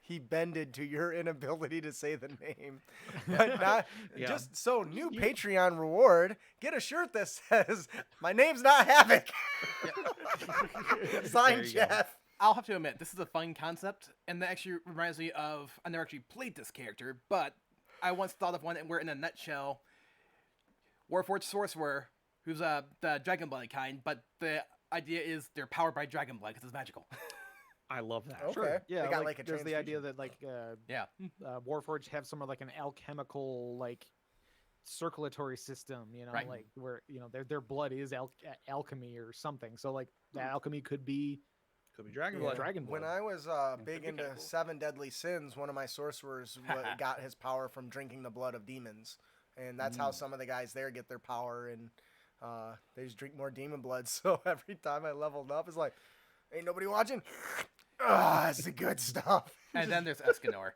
Speaker 1: he bended to your inability to say the name. But not
Speaker 3: Yeah.
Speaker 1: just so new Patreon reward, get a shirt that says my name's not Havoc.
Speaker 3: There
Speaker 1: Signed
Speaker 3: you go.
Speaker 1: Jeff.
Speaker 5: I'll have to admit, this is a fun concept, and that actually reminds me of, I never actually played this character, but I once thought of one where, in a nutshell, Warforged Sorcerer, who's the dragon blood kind, but the idea is they're powered by dragon blood because it's magical.
Speaker 3: I love that.
Speaker 1: Okay.
Speaker 3: Sure.
Speaker 1: They
Speaker 2: yeah,
Speaker 1: got, like, a
Speaker 2: there's the idea
Speaker 1: transfusion.
Speaker 2: that
Speaker 5: Yeah.
Speaker 2: Warforged have some of like an alchemical like circulatory system,
Speaker 5: Right.
Speaker 2: like where their blood is alchemy or something. So like that alchemy could be
Speaker 3: Could be Dragon
Speaker 1: Yeah.
Speaker 3: Blood.
Speaker 2: dragon blood.
Speaker 1: When I was big
Speaker 4: be
Speaker 1: into
Speaker 4: kinda cool.
Speaker 1: 7 Deadly Sins, one of my sorcerers got his power from drinking the blood of demons. And that's how some of the guys there get their power, and they just drink more demon blood. So every time I leveled up, it's like, ain't nobody watching? It's the good stuff.
Speaker 5: And then there's Escanor.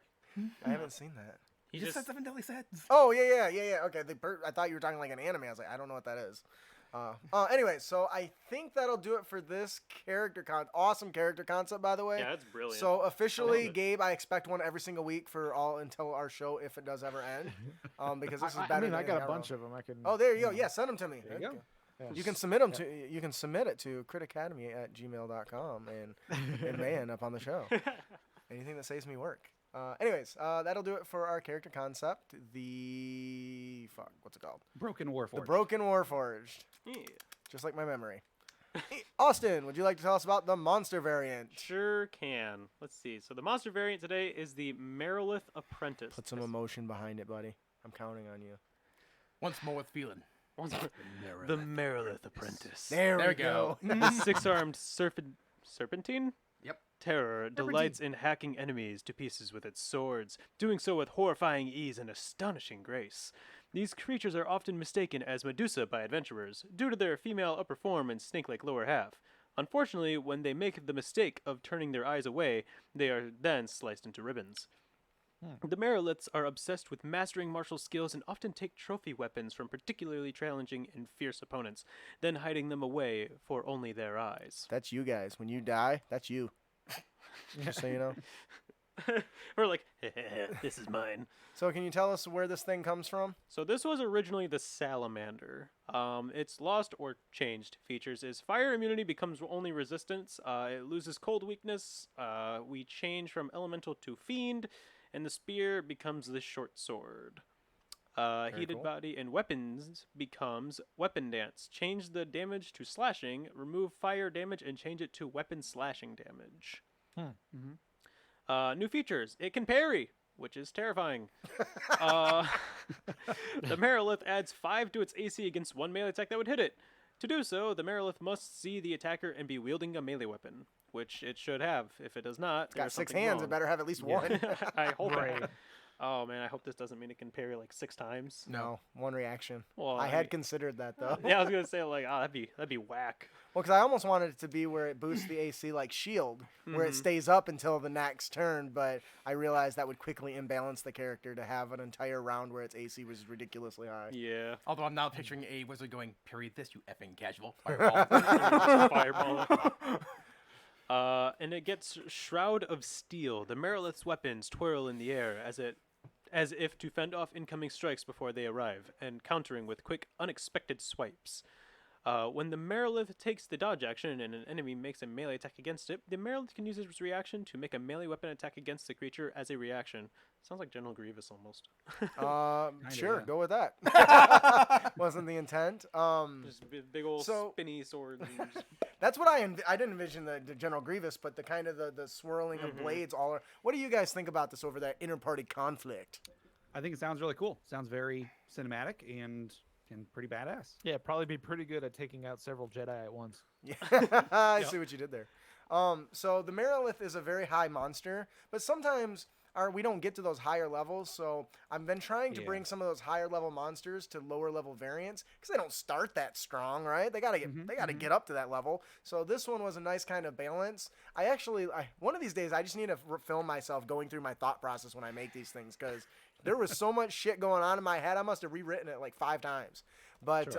Speaker 1: I haven't seen that.
Speaker 4: He
Speaker 5: You just
Speaker 4: just
Speaker 5: said 7 Deadly Sins.
Speaker 1: Oh, yeah. Okay, I thought you were talking like an anime. I was like, I don't know what that is. Anyway, so I think that'll do it for this awesome character concept, by the way.
Speaker 4: yeah, that's brilliant.
Speaker 1: So officially,
Speaker 4: it.
Speaker 1: Gabe, I expect one every single week for until our show, if it does ever end. Because this is better.
Speaker 2: I mean,
Speaker 1: than
Speaker 2: I got
Speaker 1: any
Speaker 2: a
Speaker 1: other
Speaker 2: bunch
Speaker 1: one.
Speaker 2: of them. I can.
Speaker 1: Oh, there you go. Yeah, send them to me.
Speaker 3: There you go.
Speaker 2: Yeah.
Speaker 1: You can submit them to. You can submit it to critacademy@gmail.com and man up on the show. Anything that saves me work. Anyways, that'll do it for our character concept. What's it called?
Speaker 3: Broken Warforged.
Speaker 1: The Broken Warforged.
Speaker 4: Yeah.
Speaker 1: Just like my memory. Austin, would you like to tell us about the monster variant?
Speaker 4: Sure can. Let's see. So the monster variant today is the Merilith Apprentice.
Speaker 1: Put some emotion behind it, buddy. I'm counting on you.
Speaker 5: Once more with feeling.
Speaker 4: The Merilith Apprentice.
Speaker 1: There
Speaker 5: There
Speaker 1: we
Speaker 5: we
Speaker 1: go.
Speaker 5: go.
Speaker 4: The six-armed serpentine
Speaker 5: Yep.
Speaker 4: terror delights in hacking enemies to pieces with its swords, doing so with horrifying ease and astonishing grace. These creatures are often mistaken as Medusa by adventurers, due to their female upper form and snake-like lower half. Unfortunately, when they make the mistake of turning their eyes away, they are then sliced into ribbons. The Meriliths are obsessed with mastering martial skills and often take trophy weapons from particularly challenging and fierce opponents, then hiding them away for only their eyes.
Speaker 1: That's you guys. When you die, that's you. Just so you know.
Speaker 4: We're like, this is mine.
Speaker 1: So can you tell us where this thing comes from?
Speaker 4: So this was originally the salamander. Its lost or changed features is fire immunity becomes only resistance. It loses cold weakness. We change from elemental to fiend, and the spear becomes the short sword. Heated
Speaker 1: cool.
Speaker 4: body and weapons becomes weapon dance. Change the damage to slashing, remove fire damage, and change it to weapon slashing damage. New features. It can parry, which is terrifying. The Merilith adds 5 to its AC against one melee attack that would hit it. To do so, the Merilith must see the attacker and be wielding a melee weapon, which it should have. If it does not,
Speaker 1: Got
Speaker 4: there's
Speaker 1: 6
Speaker 4: something
Speaker 1: hands.
Speaker 4: wrong.
Speaker 1: It better have at least
Speaker 4: Yeah.
Speaker 1: one.
Speaker 4: I hope
Speaker 2: Right.
Speaker 4: it. Oh man, I hope this doesn't mean it can parry like 6 times.
Speaker 1: No, one reaction.
Speaker 4: Well,
Speaker 1: I
Speaker 4: I
Speaker 1: had
Speaker 4: mean-
Speaker 1: considered that though.
Speaker 4: Yeah, I was gonna say like, oh, that'd be whack.
Speaker 1: Well, because I almost wanted it to be where it boosts the AC like Shield, where it stays up until the next turn. But I realized that would quickly imbalance the character to have an entire round where its AC was ridiculously high.
Speaker 4: Yeah.
Speaker 5: Although I'm now picturing a wizard going, parry this, you effing casual. Fireball.
Speaker 4: Fireball. And it gets Shroud of Steel. The Merilith's weapons twirl in the air as if to fend off incoming strikes before they arrive, and countering with quick, unexpected swipes. When the Merilith takes the dodge action and an enemy makes a melee attack against it, the Merilith can use its reaction to make a melee weapon attack against the creature as a reaction. Sounds like General Grievous almost.
Speaker 1: Sure,
Speaker 3: yeah.
Speaker 1: go with that. Wasn't the intent.
Speaker 4: Just big old
Speaker 1: So-
Speaker 4: spinny swords. And just-
Speaker 1: That's what I didn't envision the General Grievous, but the kind of the swirling of blades all. What do you guys think about this over that inter-party conflict?
Speaker 3: I think it sounds really cool. Sounds very cinematic and pretty badass.
Speaker 2: Yeah, probably be pretty good at taking out several Jedi at once.
Speaker 1: Yeah, I see what you did there. So the Merilith is a very high monster, but sometimes we don't get to those higher levels. So I've been trying to
Speaker 3: Yeah.
Speaker 1: bring some of those higher level monsters to lower level variants because they don't start that strong, right? They gotta get up to that level. So this one was a nice kind of balance. One of these days I just need to film myself going through my thought process when I make these things because there was so much shit going on in my head. I must have rewritten it like 5 times. But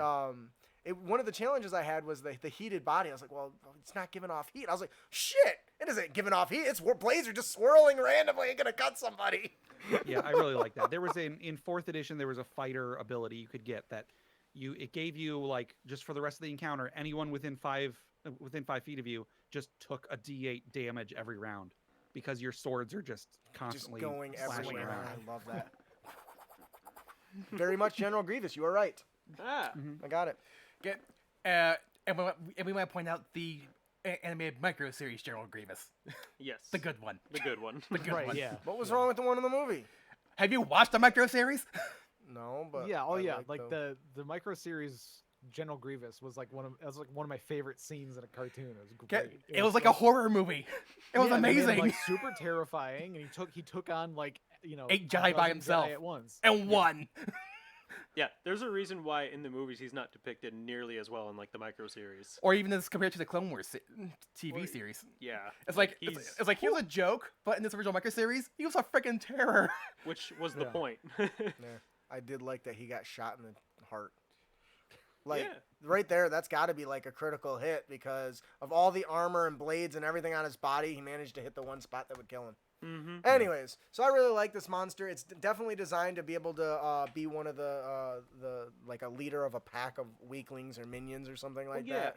Speaker 1: one of the challenges I had was the heated body. I was like, well, it's not giving off heat. I was like, shit, it isn't giving off heat. Blades are just swirling randomly and gonna cut somebody.
Speaker 3: Yeah, I really like that. There was in 4th edition, there was a fighter ability you could get that it gave you, like, just for the rest of the encounter, anyone within 5 feet of you just took a D8 damage every round because your swords are just constantly
Speaker 1: going
Speaker 3: flashing
Speaker 1: everywhere.
Speaker 3: around.
Speaker 1: I love that. Very much General Grievous. You are right.
Speaker 4: Ah.
Speaker 1: I got it.
Speaker 5: And we might point out the animated micro series General Grievous,
Speaker 4: Yes.
Speaker 5: the good one.
Speaker 4: The good one.
Speaker 5: The good
Speaker 2: Right,
Speaker 5: one.
Speaker 2: yeah.
Speaker 1: What was wrong with the one in the movie?
Speaker 5: Have you watched the micro series?
Speaker 1: No, but
Speaker 2: Yeah,
Speaker 1: I
Speaker 2: like the micro series General Grievous was like one of my favorite scenes in a cartoon. It was great.
Speaker 5: It was like a horror movie. It was
Speaker 2: Yeah, they made him,
Speaker 5: amazing.
Speaker 2: like super terrifying, and he took on like
Speaker 5: 8 Jedi
Speaker 2: a
Speaker 5: by
Speaker 2: dozen
Speaker 5: himself.
Speaker 2: Jedi at once.
Speaker 5: And won.
Speaker 4: Yeah, there's a reason why in the movies he's not depicted nearly as well in like the micro series.
Speaker 5: Or even as compared to the Clone Wars TV series.
Speaker 4: Yeah.
Speaker 5: It's like
Speaker 4: he's
Speaker 5: it's like he was a joke, but in this original micro series, he was a freaking terror.
Speaker 4: which was the
Speaker 2: Yeah.
Speaker 4: point.
Speaker 1: Yeah, I did like that he got shot in the heart. Like
Speaker 4: Yeah.
Speaker 1: right there, that's got to be like a critical hit because of all the armor and blades and everything on his body. He managed to hit the one spot that would kill him.
Speaker 4: Mm-hmm.
Speaker 1: Anyways, so I really like this monster. It's definitely designed to be able to be one of the like a leader of a pack of weaklings or minions or something like
Speaker 4: yeah.
Speaker 1: that.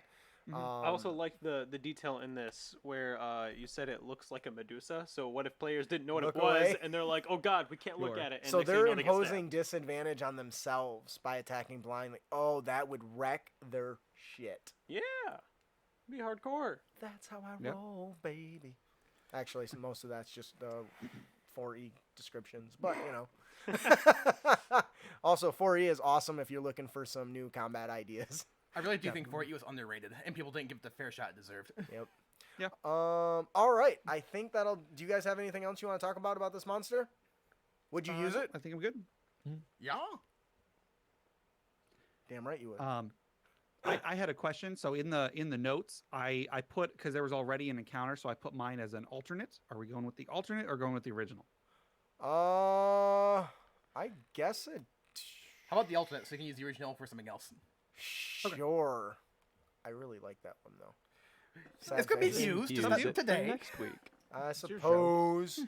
Speaker 4: I also like the detail in this where you said it looks like a Medusa. So what if players didn't know what
Speaker 1: Look
Speaker 4: it was
Speaker 1: away.
Speaker 4: and they're like, oh god, we can't look
Speaker 3: Sure.
Speaker 4: at it. And
Speaker 1: So
Speaker 4: next thing
Speaker 1: they're
Speaker 4: you know, they get stabbed.
Speaker 1: imposing disadvantage on themselves by attacking blindly. Oh, that would wreck their shit.
Speaker 4: Yeah. Be hardcore.
Speaker 1: That's how I
Speaker 3: Yep.
Speaker 1: roll, baby. Actually, most of that's just 4E descriptions, but you know. Also, 4E is awesome if you're looking for some new combat ideas.
Speaker 5: I really do think 4E was underrated, and people didn't give it the fair shot it deserved.
Speaker 1: Yep.
Speaker 3: Yeah.
Speaker 1: All right. I think that'll. Do you guys have anything else you want to talk about this monster? Would you use it?
Speaker 3: I think I'm good.
Speaker 5: Yeah.
Speaker 1: Damn right you would.
Speaker 3: I had a question. So in the notes, I put, because there was already an encounter, so I put mine as an alternate. Are we going with the alternate or going with the original?
Speaker 1: I guess it.
Speaker 5: How about the alternate so you can use the original for something else?
Speaker 1: Sure. I really like that one though.
Speaker 5: It's gonna be
Speaker 1: Sad face.
Speaker 5: used, just
Speaker 3: Use
Speaker 5: not
Speaker 3: it
Speaker 5: today.
Speaker 3: next week.
Speaker 1: I
Speaker 2: your show.
Speaker 1: suppose.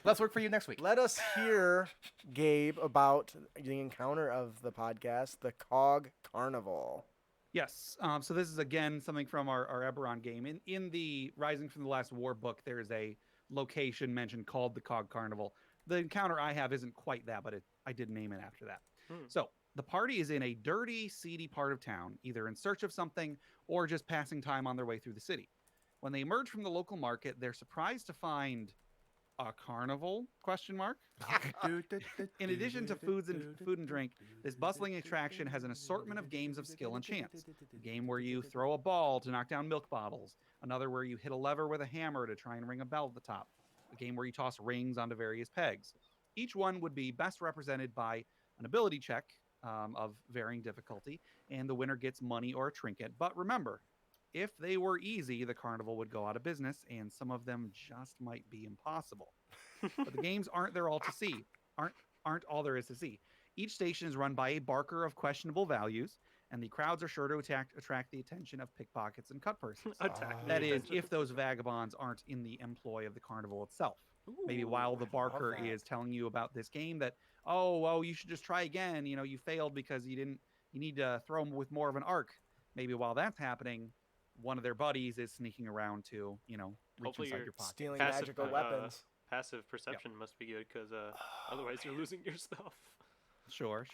Speaker 5: Let's work for you next week.
Speaker 1: Let us hear, Gabe, about the encounter of the podcast, the Cog Carnival.
Speaker 3: Yes. So this is again something from our Eberron game. In the Rising from the Last War book, there is a location mentioned called the Cog Carnival. The encounter I have isn't quite that, but I did name it after that. So the party is in a dirty, seedy part of town, either in search of something or just passing time on their way through the city. When they emerge from the local market, they're surprised to find a carnival? ? In addition to food and drink, this bustling attraction has an assortment of games of skill and chance. A game where you throw a ball to knock down milk bottles, another where you hit a lever with a hammer to try and ring a bell at the top, a game where you toss rings onto various pegs. Each one would be best represented by an ability check of varying difficulty, and the winner gets money or a trinket. But remember, if they were easy, the carnival would go out of business, and some of them just might be impossible. But the games aren't all there is to see. Each station is run by a barker of questionable values, and the crowds are sure to attract the attention of pickpockets and cut persons. That is, if those vagabonds aren't in the employ of the carnival itself. Maybe while the barker is telling you about this game that, oh, you should just try again. You know, you failed because you need to throw them with more of an arc. Maybe while that's happening, one of their buddies is sneaking around to, reach
Speaker 4: Hopefully
Speaker 3: inside
Speaker 4: you're
Speaker 3: your pocket.
Speaker 1: Stealing
Speaker 4: Passive,
Speaker 1: magical weapons.
Speaker 4: Passive perception must be good because otherwise you're losing your stuff.
Speaker 3: Sure.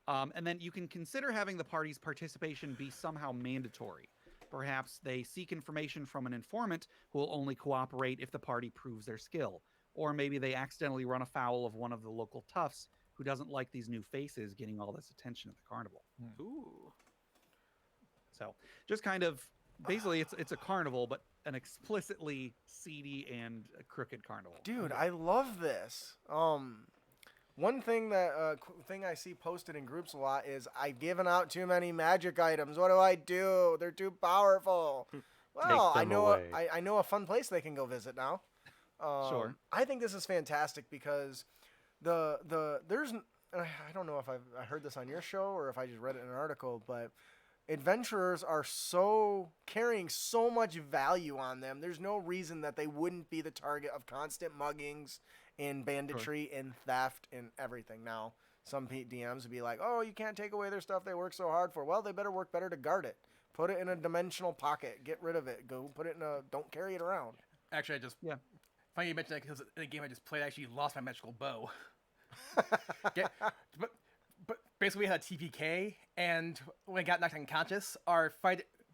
Speaker 3: And then you can consider having the party's participation be somehow mandatory. Perhaps they seek information from an informant who will only cooperate if the party proves their skill. Or maybe they accidentally run afoul of one of the local toughs who doesn't like these new faces getting all this attention at the carnival.
Speaker 4: Ooh.
Speaker 3: So just kind of basically it's a carnival, but an explicitly seedy and crooked carnival.
Speaker 1: Dude, I love this. One thing that thing I see posted in groups a lot is I've given out too many magic items. What do I do? They're too powerful. Well, I
Speaker 6: them
Speaker 1: know
Speaker 6: away.
Speaker 1: I know a fun place they can go visit now.
Speaker 3: Sure.
Speaker 1: I think this is fantastic because there's I don't know if I heard this on your show or if I just read it in an article, but adventurers are carrying so much value on them. There's no reason that they wouldn't be the target of constant muggings and banditry and theft and everything. Now, some DMs would be like, "Oh, you can't take away their stuff they work so hard for." Well, they better work better to guard it. Put it in a dimensional pocket. Get rid of it. Go put it in a. Don't carry it around.
Speaker 5: Actually, funny you mentioned that because in the game I just played, I actually lost my magical bow. But basically, we had a TPK, and when I got knocked unconscious,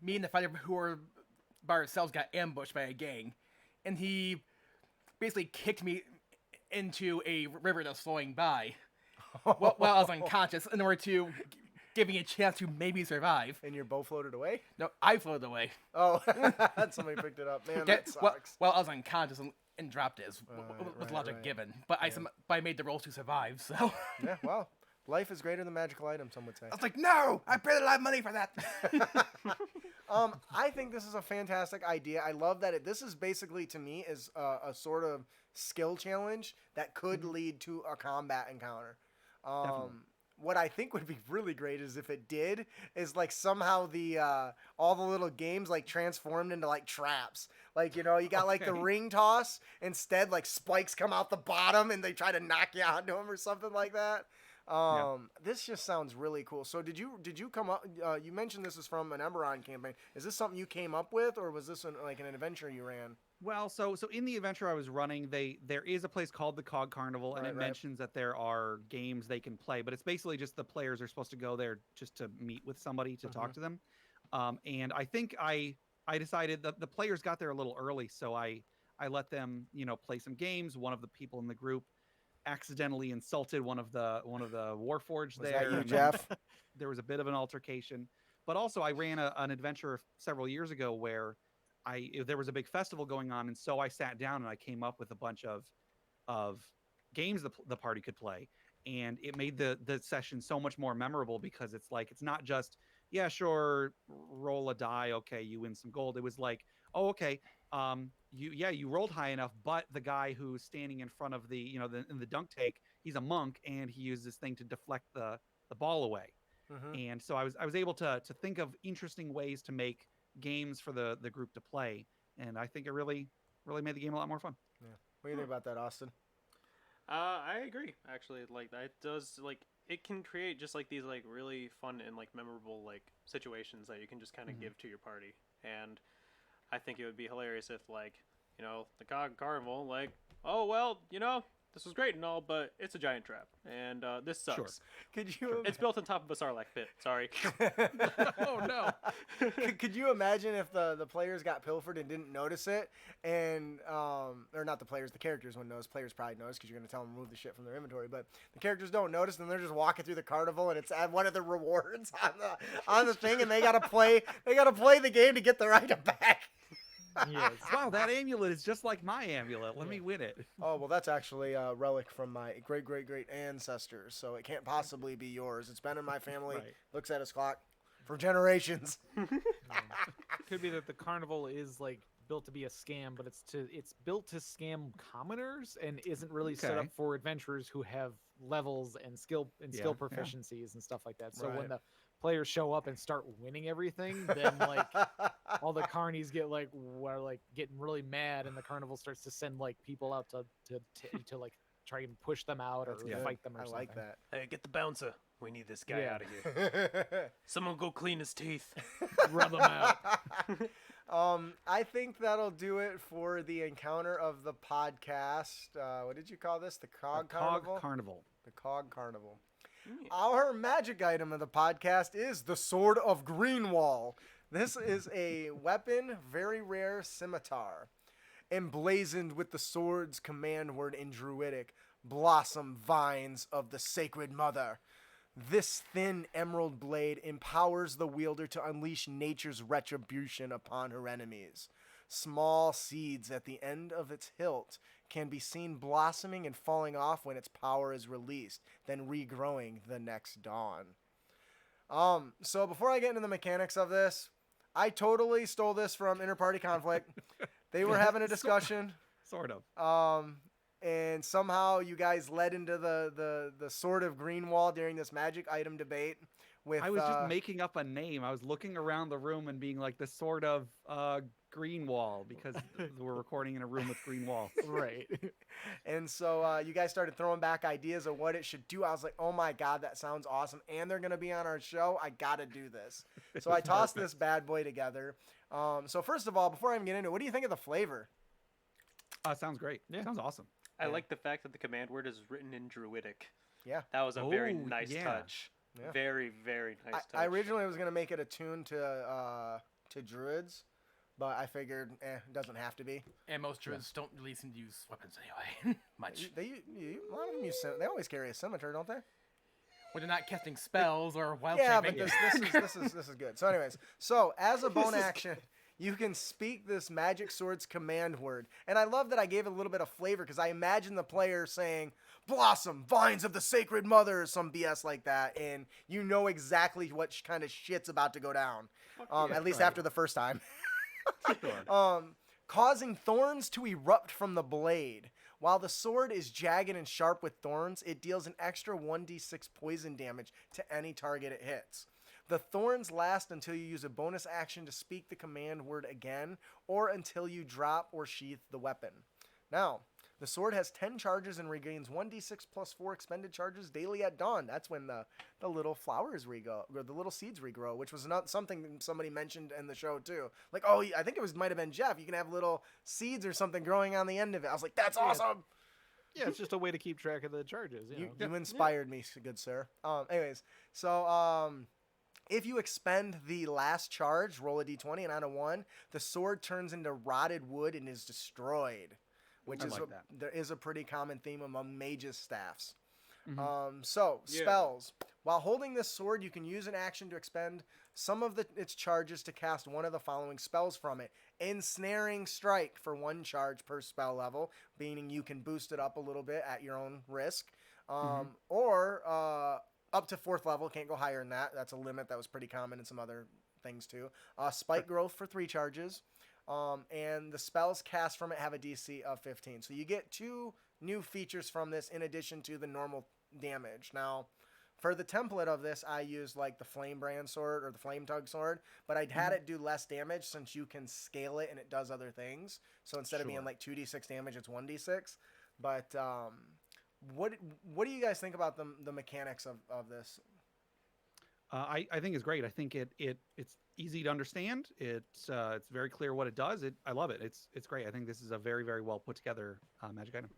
Speaker 5: me and the fighter who were by ourselves got ambushed by a gang, and he basically kicked me into a river that was flowing by while I was unconscious in order to give me a chance to maybe survive.
Speaker 1: And your bow floated away?
Speaker 5: No, I floated away.
Speaker 1: Oh, somebody picked it up. Man, that sucks.
Speaker 5: While I was unconscious and dropped it, with
Speaker 1: right,
Speaker 5: logic
Speaker 1: right.
Speaker 5: given. But I made the rolls to survive, so...
Speaker 1: Yeah, well, life is greater than magical items, some would say.
Speaker 5: I was like, no! I paid a lot of money for that!
Speaker 1: I think this is a fantastic idea. I love that this is basically, to me, is a sort of skill challenge that could lead to a combat encounter. What I think would be really great is if it did, is like somehow all the little games like transformed into like traps. Like, you got like the ring toss, instead like spikes come out the bottom and they try to knock you onto them or something like that. This just sounds really cool. So did you come up? You mentioned this is from an Eberron campaign. Is this something you came up with, or was this like an adventure you ran?
Speaker 3: Well, so in the adventure I was running, there is a place called the Cog Carnival, and it mentions that there are games they can play, but it's basically just the players are supposed to go there just to meet with somebody to talk to them. And I think I decided that the players got there a little early, so I let them play some games. One of the people in the group accidentally insulted one of the Warforged
Speaker 1: Was
Speaker 3: there.
Speaker 1: that you, Jeff?
Speaker 3: There was a bit of an altercation, but also I ran an adventure several years ago where there was a big festival going on, and so I sat down and I came up with a bunch of games the party could play, and it made the session so much more memorable because it's not just sure, roll a die, okay, you win some gold. It was like, oh, okay, you rolled high enough, but the guy who's standing in front of the in the dunk take, he's a monk and he used this thing to deflect the ball away. And so I was able to think of interesting ways to make games for the group to play, and I think it really made the game a lot more fun.
Speaker 1: Yeah. What do you think about that, Austin?
Speaker 4: I agree, actually. Like, that does, like, it can create just like these like really fun and like memorable like situations that you can just kind of give to your party. And I think it would be hilarious if like, the Cog Carnival, like, oh well, this was great and all, but it's a giant trap, and this sucks.
Speaker 3: Sure.
Speaker 1: Could you?
Speaker 4: It's built on top of a Sarlacc pit. Sorry.
Speaker 3: Oh no.
Speaker 1: Could you imagine if the players got pilfered and didn't notice it, and or not the players, the characters wouldn't notice. Players probably notice because you're gonna tell them to remove the shit from their inventory, but the characters don't notice, and they're just walking through the carnival, and it's one of the rewards on the thing, and they gotta play the game to get their item back.
Speaker 2: Yes.
Speaker 3: Wow, that amulet is just like my amulet. Let me win it.
Speaker 1: Oh, well, that's actually a relic from my great ancestors, so it can't possibly be yours. It's been in my family.
Speaker 3: Right.
Speaker 1: Looks at his clock for generations.
Speaker 2: Could be that the carnival is like built to be a scam, but it's built to scam commoners and isn't really set
Speaker 3: Okay.
Speaker 2: up for adventurers who have levels and skill proficiencies and stuff like that. So
Speaker 1: Right.
Speaker 2: when the players show up and start winning everything, then like all the carnies get like getting really mad, and the carnival starts to send like people out to like try and push them out or
Speaker 1: That's good.
Speaker 2: fight them or
Speaker 1: I
Speaker 2: something.
Speaker 1: like that.
Speaker 4: Hey, get the bouncer. We need this guy
Speaker 2: Yeah.
Speaker 4: out of here. Someone go clean his teeth.
Speaker 2: Rub them out.
Speaker 1: I think that'll do it for the encounter of the podcast. What did you call this? The Cog Carnival?
Speaker 3: Cog Carnival.
Speaker 1: The Cog Carnival. Our magic item of the podcast is the Sword of Greenwall. This is a weapon, very rare scimitar, emblazoned with the sword's command word in Druidic, blossom vines of the Sacred Mother. This thin emerald blade empowers the wielder to unleash nature's retribution upon her enemies. Small seeds at the end of its hilt can be seen blossoming and falling off when its power is released, then regrowing the next dawn. So before I get into the mechanics of this, I totally stole this from Interparty Conflict. They were having a discussion.
Speaker 3: Sort of.
Speaker 1: And somehow you guys led into the Sword of Greenwall during this magic item debate.
Speaker 3: I was just making up a name. I was looking around the room and being like the Sword of Greenwall, because we're recording in a room with green walls.
Speaker 2: Right.
Speaker 1: And so you guys started throwing back ideas of what it should do. I was like, oh my God, that sounds awesome. And they're going to be on our show. I got to do this. So I tossed this bad boy together. So first of all, before I even get into it, what do you think of the flavor?
Speaker 3: Sounds great. Yeah. Sounds awesome.
Speaker 4: I like the fact that the command word is written in Druidic.
Speaker 1: Yeah.
Speaker 4: That was a very
Speaker 3: Oh,
Speaker 4: nice
Speaker 3: yeah.
Speaker 4: touch.
Speaker 1: Yeah.
Speaker 4: Very, very nice touch.
Speaker 1: I originally was going to make it attuned to druids, but I figured, it doesn't have to be.
Speaker 5: And most druids don't really seem to use weapons anyway. Much.
Speaker 1: A lot of them use they always carry a scimitar, don't they?
Speaker 5: When they're not casting spells or wild
Speaker 1: Yeah,
Speaker 5: shape
Speaker 1: but
Speaker 5: fingers.
Speaker 1: this is good. So anyways, as a bone action, you can speak this magic sword's command word. And I love that I gave it a little bit of flavor, because I imagine the player saying, "Blossom, vines of the sacred mother," or some BS like that, and you know exactly what kind of shit's about to go down. At least after the first time. Causing thorns to erupt from the blade. While the sword is jagged and sharp with thorns, it deals an extra 1d6 poison damage to any target it hits. The thorns last until you use a bonus action to speak the command word again, or until you drop or sheath the weapon. Now, the sword has 10 charges and regains 1d6 plus 4 expended charges daily at dawn. That's when the little flowers regrow, or the little seeds regrow, which was not something somebody mentioned in the show too. Like, oh, I think it might have been Jeff. You can have little seeds or something growing on the end of it. I was like, that's awesome.
Speaker 2: Yeah, it's just a way to keep track of the charges. You know?
Speaker 1: You inspired me, good sir. Anyways, so if you expend the last charge, roll a d20, and on a 1, the sword turns into rotted wood and is destroyed. Which there is a pretty common theme among mages' staffs.
Speaker 3: Mm-hmm.
Speaker 1: Spells. While holding this sword, you can use an action to expend some of its charges to cast one of the following spells from it. Ensnaring Strike for 1 charge per spell level, meaning you can boost it up a little bit at your own risk. Or up to 4th level, can't go higher than that. That's a limit that was pretty common in some other things too. Spike Growth for 3 charges. And the spells cast from it have a DC of 15. So you get 2 new features from this in addition to the normal damage. Now, for the template of this, I used like the Flame Brand Sword or the Flame Tug Sword, but I'd had it do less damage since you can scale it and it does other things. So instead of being like 2d6 damage, it's 1d6. But what do you guys think about the mechanics of this?
Speaker 3: I think it's great. I think it's easy to understand. It's very clear what it does. I love it. It's great. I think this is a very, very well put together magic item.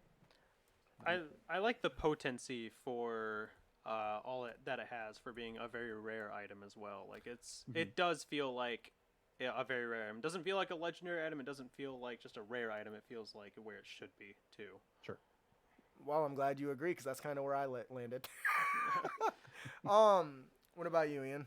Speaker 4: I like the potency for that it has for being a very rare item as well. Like it does feel like a very rare item. It doesn't feel like a legendary item. It doesn't feel like just a rare item. It feels like where it should be too.
Speaker 3: Sure.
Speaker 1: Well, I'm glad you agree, because that's kind of where I landed. What about you, Ian?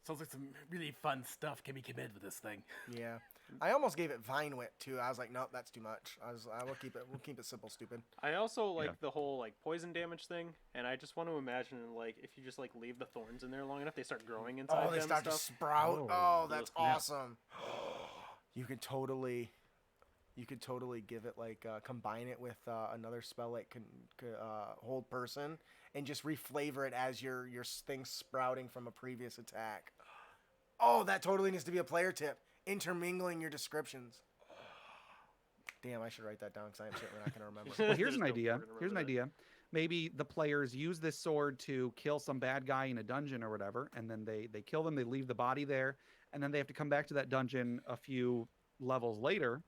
Speaker 5: Sounds like some really fun stuff can be committed with this thing.
Speaker 1: Yeah, I almost gave it Vine Wit too. I was like, nope, that's too much. We'll keep it simple, stupid.
Speaker 4: I also like the whole like poison damage thing, and I just want to imagine like if you just like leave the thorns in there long enough, they start growing inside.
Speaker 1: Oh, they start to sprout. Oh, that's awesome. You could totally give it like combine it with another spell like Hold Person, and just reflavor it as your thing sprouting from a previous attack. Oh, that totally needs to be a player tip. Intermingling your descriptions. Damn, I should write that down, because I'm certainly not going to remember.
Speaker 3: Well, here's an idea. Maybe the players use this sword to kill some bad guy in a dungeon or whatever, and then they kill them, they leave the body there, and then they have to come back to that dungeon a few levels later,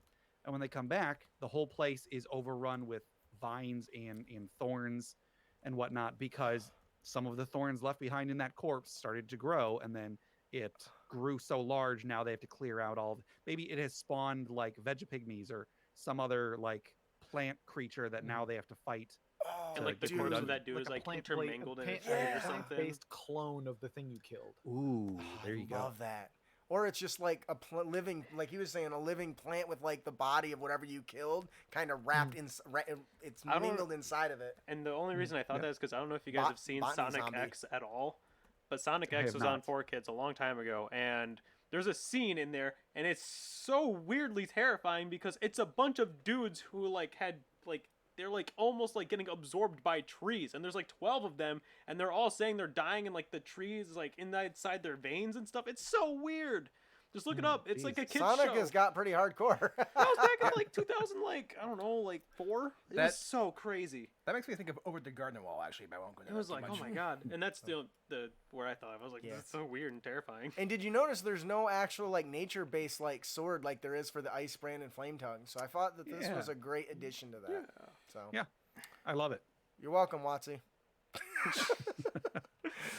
Speaker 3: and when they come back, the whole place is overrun with vines and thorns and whatnot, because some of the thorns left behind in that corpse started to grow, and then it grew so large, now they have to clear out maybe it has spawned like Vegapygmies or some other like plant creature that now they have to fight
Speaker 1: Oh,
Speaker 4: And like the
Speaker 3: dude,
Speaker 4: corpse
Speaker 3: dude.
Speaker 4: of that dude is like intermingled in his head or something.
Speaker 2: Plant-based clone of the thing you killed.
Speaker 3: Ooh, there you
Speaker 1: I
Speaker 3: go.
Speaker 1: love that. Or it's just like a living, like he was saying, a living plant with like the body of whatever you killed, kind of wrapped in. It's
Speaker 4: I don't-
Speaker 1: mingled inside of it.
Speaker 4: And the only reason I thought
Speaker 3: Yeah.
Speaker 4: that is because I don't know if you guys have seen
Speaker 1: botany
Speaker 4: Sonic
Speaker 1: zombie.
Speaker 4: X at all, but Sonic
Speaker 3: I
Speaker 4: X
Speaker 3: have
Speaker 4: was on
Speaker 3: not.
Speaker 4: 4Kids a long time ago, and there's a scene in there, and it's so weirdly terrifying because it's a bunch of dudes who like had like they're like almost like getting absorbed by trees, and there's like 12 of them, and they're all saying they're dying, and like the trees like inside their veins and stuff. It's so weird. Just look it up. It's like a kid's
Speaker 1: Sonic
Speaker 4: show.
Speaker 1: has got pretty hardcore.
Speaker 4: That was back in like 2000, like I don't know, like 4. It was
Speaker 5: That-
Speaker 4: so crazy.
Speaker 5: That makes me think of Over the Garden Wall, actually, but I won't go into
Speaker 4: It was
Speaker 5: that too
Speaker 4: like,
Speaker 5: much.
Speaker 4: oh my god, and that's the where I thought I was like,
Speaker 1: Yeah.
Speaker 4: this is so weird and terrifying.
Speaker 1: And did you notice there's no actual like nature-based like sword like there is for the Ice Brand and Flame Tongue? So I thought that this
Speaker 3: Yeah.
Speaker 1: was a great addition to that. So
Speaker 3: Yeah. I love it.
Speaker 1: you're welcome, Watsy.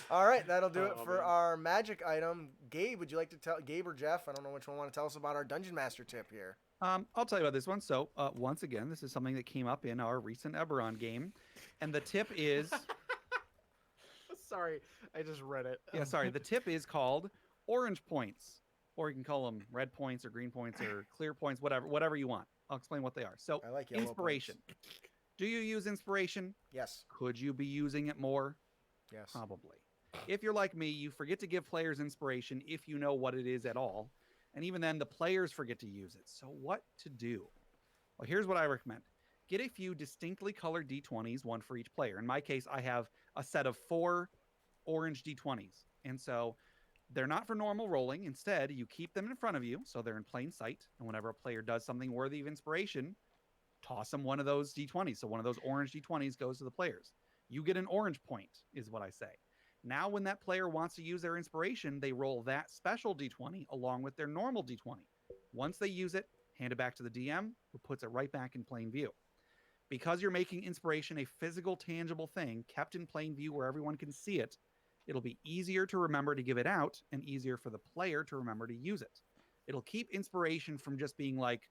Speaker 1: All right, that'll do it
Speaker 4: Oh,
Speaker 1: for
Speaker 4: man.
Speaker 1: our magic item. Gabe, would you like to tell Gabe or Jeff? I don't know which one want to tell us about our Dungeon Master tip here.
Speaker 3: I'll tell you about this one. So once again, this is something that came up in our recent Eberron game, and the tip is
Speaker 2: Sorry, I just read it.
Speaker 3: yeah, sorry. The tip is called orange points, or you can call them red points or green points or clear points, whatever you want. I'll explain what they are. So
Speaker 1: I like yellow
Speaker 3: inspiration. Do you use inspiration?
Speaker 1: Yes.
Speaker 3: Could you be using it more?
Speaker 1: Yes.
Speaker 3: Probably. If you're like me, you forget to give players inspiration if you know what it is at all. And even then, the players forget to use it. So what to do? Well, here's what I recommend. Get a few distinctly colored D20s, one for each player. In my case, I have a set of 4 orange D20s. And so they're not for normal rolling. Instead, you keep them in front of you so they're in plain sight. And whenever a player does something worthy of inspiration, toss them one of those D20s. So one of those orange D20s goes to the players. You get an orange point, is what I say. Now, when that player wants to use their inspiration, they roll that special D20 along with their normal D20. Once they use it, hand it back to the DM, who puts it right back in plain view. Because you're making inspiration a physical, tangible thing kept in plain view where everyone can see it, it'll be easier to remember to give it out and easier for the player to remember to use it. It'll keep inspiration from just being like,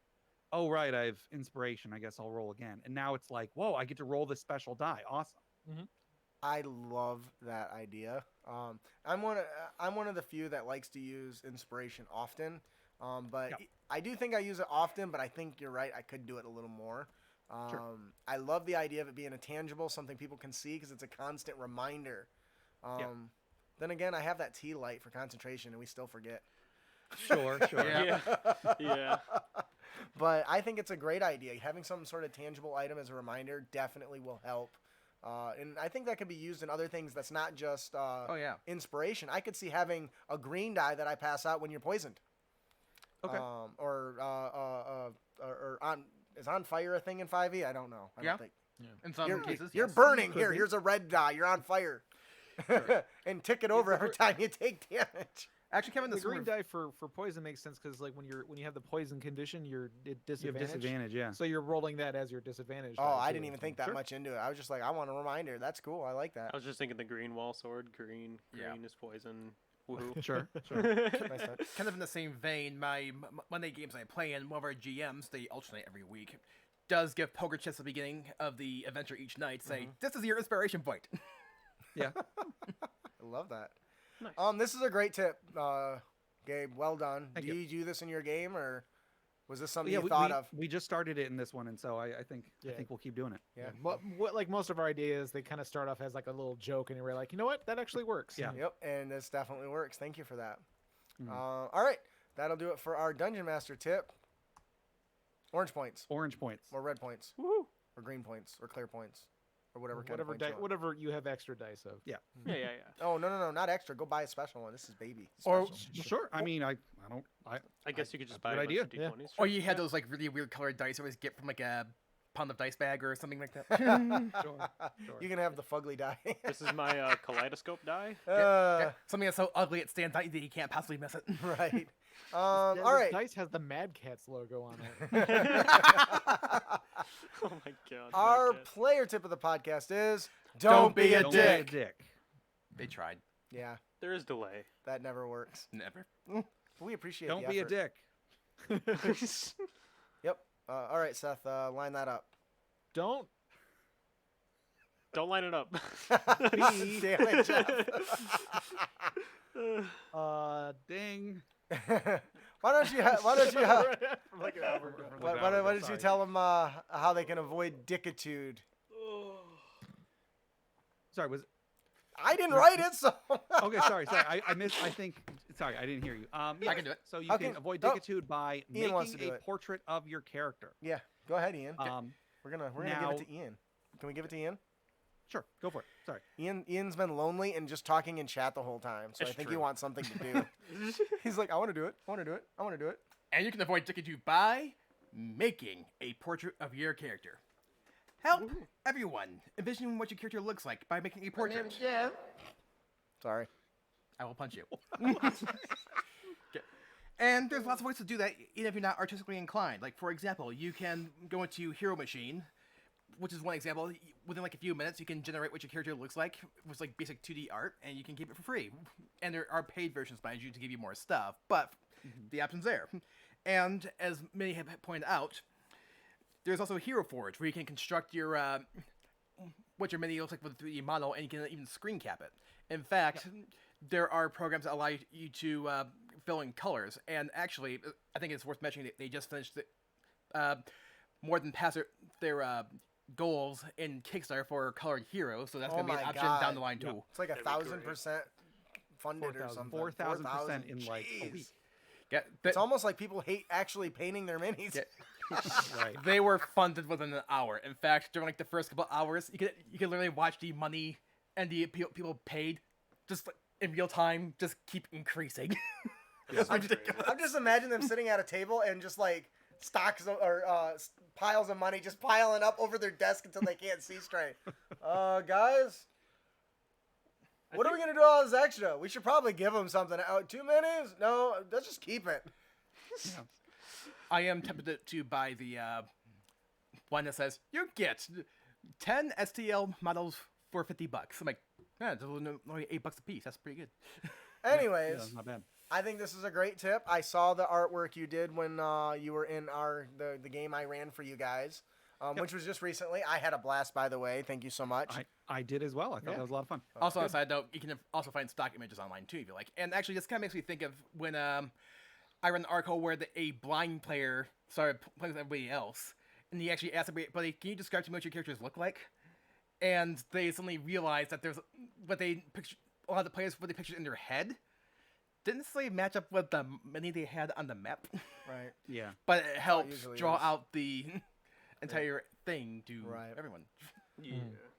Speaker 3: oh, right, I have inspiration. I guess I'll roll again. And now it's like, whoa, I get to roll this special die. Awesome.
Speaker 1: I love that idea. I'm one of the few that likes to use inspiration often, but
Speaker 3: Yep.
Speaker 1: I do think I use it often. But I think you're right. I could do it a little more.
Speaker 3: Sure.
Speaker 1: I love the idea of it being a tangible, something people can see because it's a constant reminder. Then again, I have that tea light for concentration, and we still forget.
Speaker 3: Sure.
Speaker 5: Yeah.
Speaker 4: Yeah.
Speaker 1: But I think it's a great idea. Having some sort of tangible item as a reminder definitely will help. And I think that could be used in other things that's not just
Speaker 5: Oh yeah.
Speaker 1: inspiration. I could see having a green die that I pass out when you're poisoned.
Speaker 3: Okay.
Speaker 1: Or on is on fire a thing in 5e? I don't know. I
Speaker 5: Yeah.
Speaker 1: don't think.
Speaker 5: In some
Speaker 1: You're,
Speaker 5: cases,
Speaker 1: you're
Speaker 5: yes.
Speaker 1: burning.
Speaker 3: Could
Speaker 1: Here,
Speaker 3: be.
Speaker 1: here's a red die. You're on fire. And tick it over every time you take damage.
Speaker 5: Actually, Kevin,
Speaker 2: The
Speaker 5: this
Speaker 2: green die for poison makes sense because like when you have the poison condition, you're at
Speaker 3: You have
Speaker 2: disadvantage.
Speaker 3: disadvantage, yeah.
Speaker 2: So you're rolling that as your disadvantage.
Speaker 1: Oh,
Speaker 2: die,
Speaker 1: I
Speaker 2: too.
Speaker 1: didn't even think that
Speaker 3: Sure.
Speaker 1: much into it. I was just like, I want a reminder. That's cool. I like that.
Speaker 4: I was just thinking the green wall sword. Green
Speaker 5: Yeah.
Speaker 4: is poison. Woohoo.
Speaker 3: Sure.
Speaker 1: Nice touch.
Speaker 5: kind of in the same vein, my Monday games I play in, one of our GMs, they alternate every week, does give poker chips at the beginning of the adventure each night, say, this is your inspiration point.
Speaker 3: Yeah.
Speaker 1: I love that.
Speaker 4: Nice.
Speaker 1: This is a great tip, Gabe. Well done.
Speaker 3: Thank
Speaker 1: Do
Speaker 3: you.
Speaker 1: you do this in your game, or was this something
Speaker 3: Yeah,
Speaker 1: you
Speaker 3: we,
Speaker 1: thought
Speaker 3: we,
Speaker 1: of?
Speaker 3: we just started it in this one, and so I think
Speaker 2: Yeah.
Speaker 3: we'll keep doing it.
Speaker 1: Yeah.
Speaker 2: What like most of our ideas, they kind of start off as like a little joke, and we're like, you know what, that actually works.
Speaker 3: Yeah.
Speaker 1: Yep, and this definitely works. Thank you for that.
Speaker 3: Mhm.
Speaker 1: All right, that'll do it for our Dungeon Master tip. Orange points,
Speaker 3: Orange points.
Speaker 1: or red points,
Speaker 2: Woohoo!
Speaker 1: or green points, or clear points, or whatever kind
Speaker 2: Whatever
Speaker 1: of points you want.
Speaker 2: whatever you have extra dice of.
Speaker 3: Yeah.
Speaker 4: Yeah.
Speaker 1: Oh, no, not extra. Go buy a special one. This is baby.
Speaker 5: Or-
Speaker 1: Special.
Speaker 3: Sure. I mean, I
Speaker 4: I guess you could just
Speaker 3: that's
Speaker 4: buy
Speaker 3: a
Speaker 4: a
Speaker 3: good
Speaker 4: bunch of
Speaker 2: idea.
Speaker 4: D20s.
Speaker 5: Or you had those like really weird colored dice you always get from like a pound of dice bag or something like that.
Speaker 3: sure.
Speaker 1: You can have the fugly die.
Speaker 4: This is my kaleidoscope die.
Speaker 5: Something that's so ugly it stands out that you can't possibly miss it.
Speaker 1: Right.
Speaker 2: Yeah,
Speaker 1: All
Speaker 2: this
Speaker 1: right.
Speaker 2: dice has the Mad Cats logo on it.
Speaker 4: Oh my god.
Speaker 1: Our
Speaker 4: Mad Cat.
Speaker 1: player tip of the podcast is
Speaker 5: Don't be a
Speaker 3: Don't
Speaker 5: dick.
Speaker 3: be a dick.
Speaker 5: They tried.
Speaker 1: Yeah,
Speaker 4: There is delay.
Speaker 1: that never works.
Speaker 5: Never.
Speaker 1: We appreciate
Speaker 3: Don't
Speaker 1: the
Speaker 3: be a
Speaker 1: effort.
Speaker 3: dick.
Speaker 1: Yep. All right, Seth, line that up.
Speaker 2: Don't
Speaker 4: Don't line it up.
Speaker 3: B.
Speaker 1: Damn it, Jeff.
Speaker 3: Ding.
Speaker 1: Why don't you
Speaker 2: Like an hour.
Speaker 1: why don't you tell them how they can avoid dickitude?
Speaker 3: Sorry, was
Speaker 1: I didn't write it, so.
Speaker 3: okay. Sorry. I missed. I think. Sorry, I didn't hear you. Yeah,
Speaker 5: I can do it.
Speaker 3: So you
Speaker 1: Okay,
Speaker 3: can avoid
Speaker 1: oh,
Speaker 3: dickitude by
Speaker 1: Ian wants to
Speaker 3: making
Speaker 1: do
Speaker 3: a
Speaker 1: it.
Speaker 3: portrait of your character.
Speaker 1: Yeah, go ahead, Ian. We're gonna
Speaker 3: now-
Speaker 1: give it to Ian. Can we give it to Ian?
Speaker 3: Sure, go for it. Sorry.
Speaker 1: Ian's been lonely and just talking in chat the whole time, so I
Speaker 4: It's
Speaker 1: think he
Speaker 4: true.
Speaker 1: wants something to do. He's like, I want to do it. I want to do it. I want to do it.
Speaker 5: And you can avoid dickitude by making a portrait of your character. Help everyone envision what your character looks like by making a portrait.
Speaker 1: Sorry.
Speaker 5: I will punch you. Okay. And there's lots of ways to do that, even if you're not artistically inclined. Like, for example, you can go into Hero Machine, which is one example. Within like a few minutes, you can generate what your character looks like with like basic 2D art, and you can keep it for free. And there are paid versions, mind you, to give you more stuff, but the option's there. And as many have pointed out, there's also Hero Forge, where you can construct your what your mini looks like with a 3D model, and you can even screen cap it. In fact, there are programs that allow you to fill in colors, and actually, I think it's worth mentioning that they just finished more than past their goals in Kickstarter for colored heroes, so that's
Speaker 1: Oh
Speaker 5: going to be an
Speaker 1: my
Speaker 5: option
Speaker 1: God.
Speaker 5: down the line too.
Speaker 1: It's like
Speaker 4: That'd be
Speaker 1: 1,000% funded or something.
Speaker 3: 4,000% in like a
Speaker 1: Jeez.
Speaker 3: week.
Speaker 5: Yeah,
Speaker 1: It's almost like people hate actually painting their minis.
Speaker 5: Yeah.
Speaker 3: Right.
Speaker 5: They were funded within an hour. In fact, during like the first couple hours, you could literally watch the money and the people paid just like, in real time just keep increasing.
Speaker 1: I'm just imagining them sitting at a table and just like stocks or piles of money just piling up over their desk until they can't see straight. Guys, what are we gonna do with all this extra? We should probably give them something. 2 minis? No, let's just keep it.
Speaker 5: I am tempted to buy the one that says you get 10 STL models for $50. I'm like, yeah, it's only $8 a piece. That's pretty good.
Speaker 1: Anyways,
Speaker 3: Yeah, not bad.
Speaker 1: I think this is a great tip. I saw the artwork you did when you were in the game I ran for you guys, which was just recently. I had a blast, by the way. Thank you so much.
Speaker 3: I did as well. I thought that was a lot of fun.
Speaker 5: Also, on a side note, you can also find stock images online too if you like. And actually, this kind of makes me think of when I ran an article where a blind player started playing with everybody else, and he actually asked everybody, "Can you describe to me what your characters look like?" And they suddenly realized that there's what they picture. A lot of the players, what they pictured in their head, didn't necessarily match up with the many they had on the map.
Speaker 1: Right.
Speaker 3: Yeah.
Speaker 5: But it helps
Speaker 1: usually
Speaker 5: draw
Speaker 1: is.
Speaker 5: out the entire thing to
Speaker 1: Right.
Speaker 5: everyone.
Speaker 4: Yeah.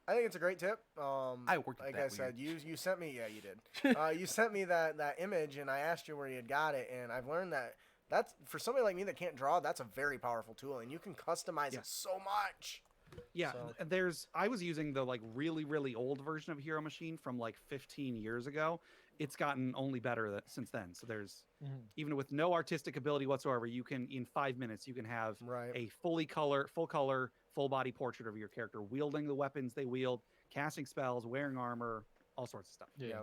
Speaker 1: I think it's a great tip.
Speaker 5: I worked with
Speaker 1: like
Speaker 5: that
Speaker 1: I said, you sent me. Yeah, you did. You sent me that image, and I asked you where you had got it, and I've learned that that's for somebody like me that can't draw. That's a very powerful tool, and you can customize it so much.
Speaker 3: Yeah,
Speaker 1: So-
Speaker 3: I was using the like really old version of Hero Machine from like 15 years ago. It's gotten only better since then. So there's even with no artistic ability whatsoever, you can in 5 minutes you can have
Speaker 1: Right.
Speaker 3: a full color, full body portrait of your character wielding the weapons they wield, casting spells, wearing armor, all sorts of stuff.
Speaker 1: Yeah.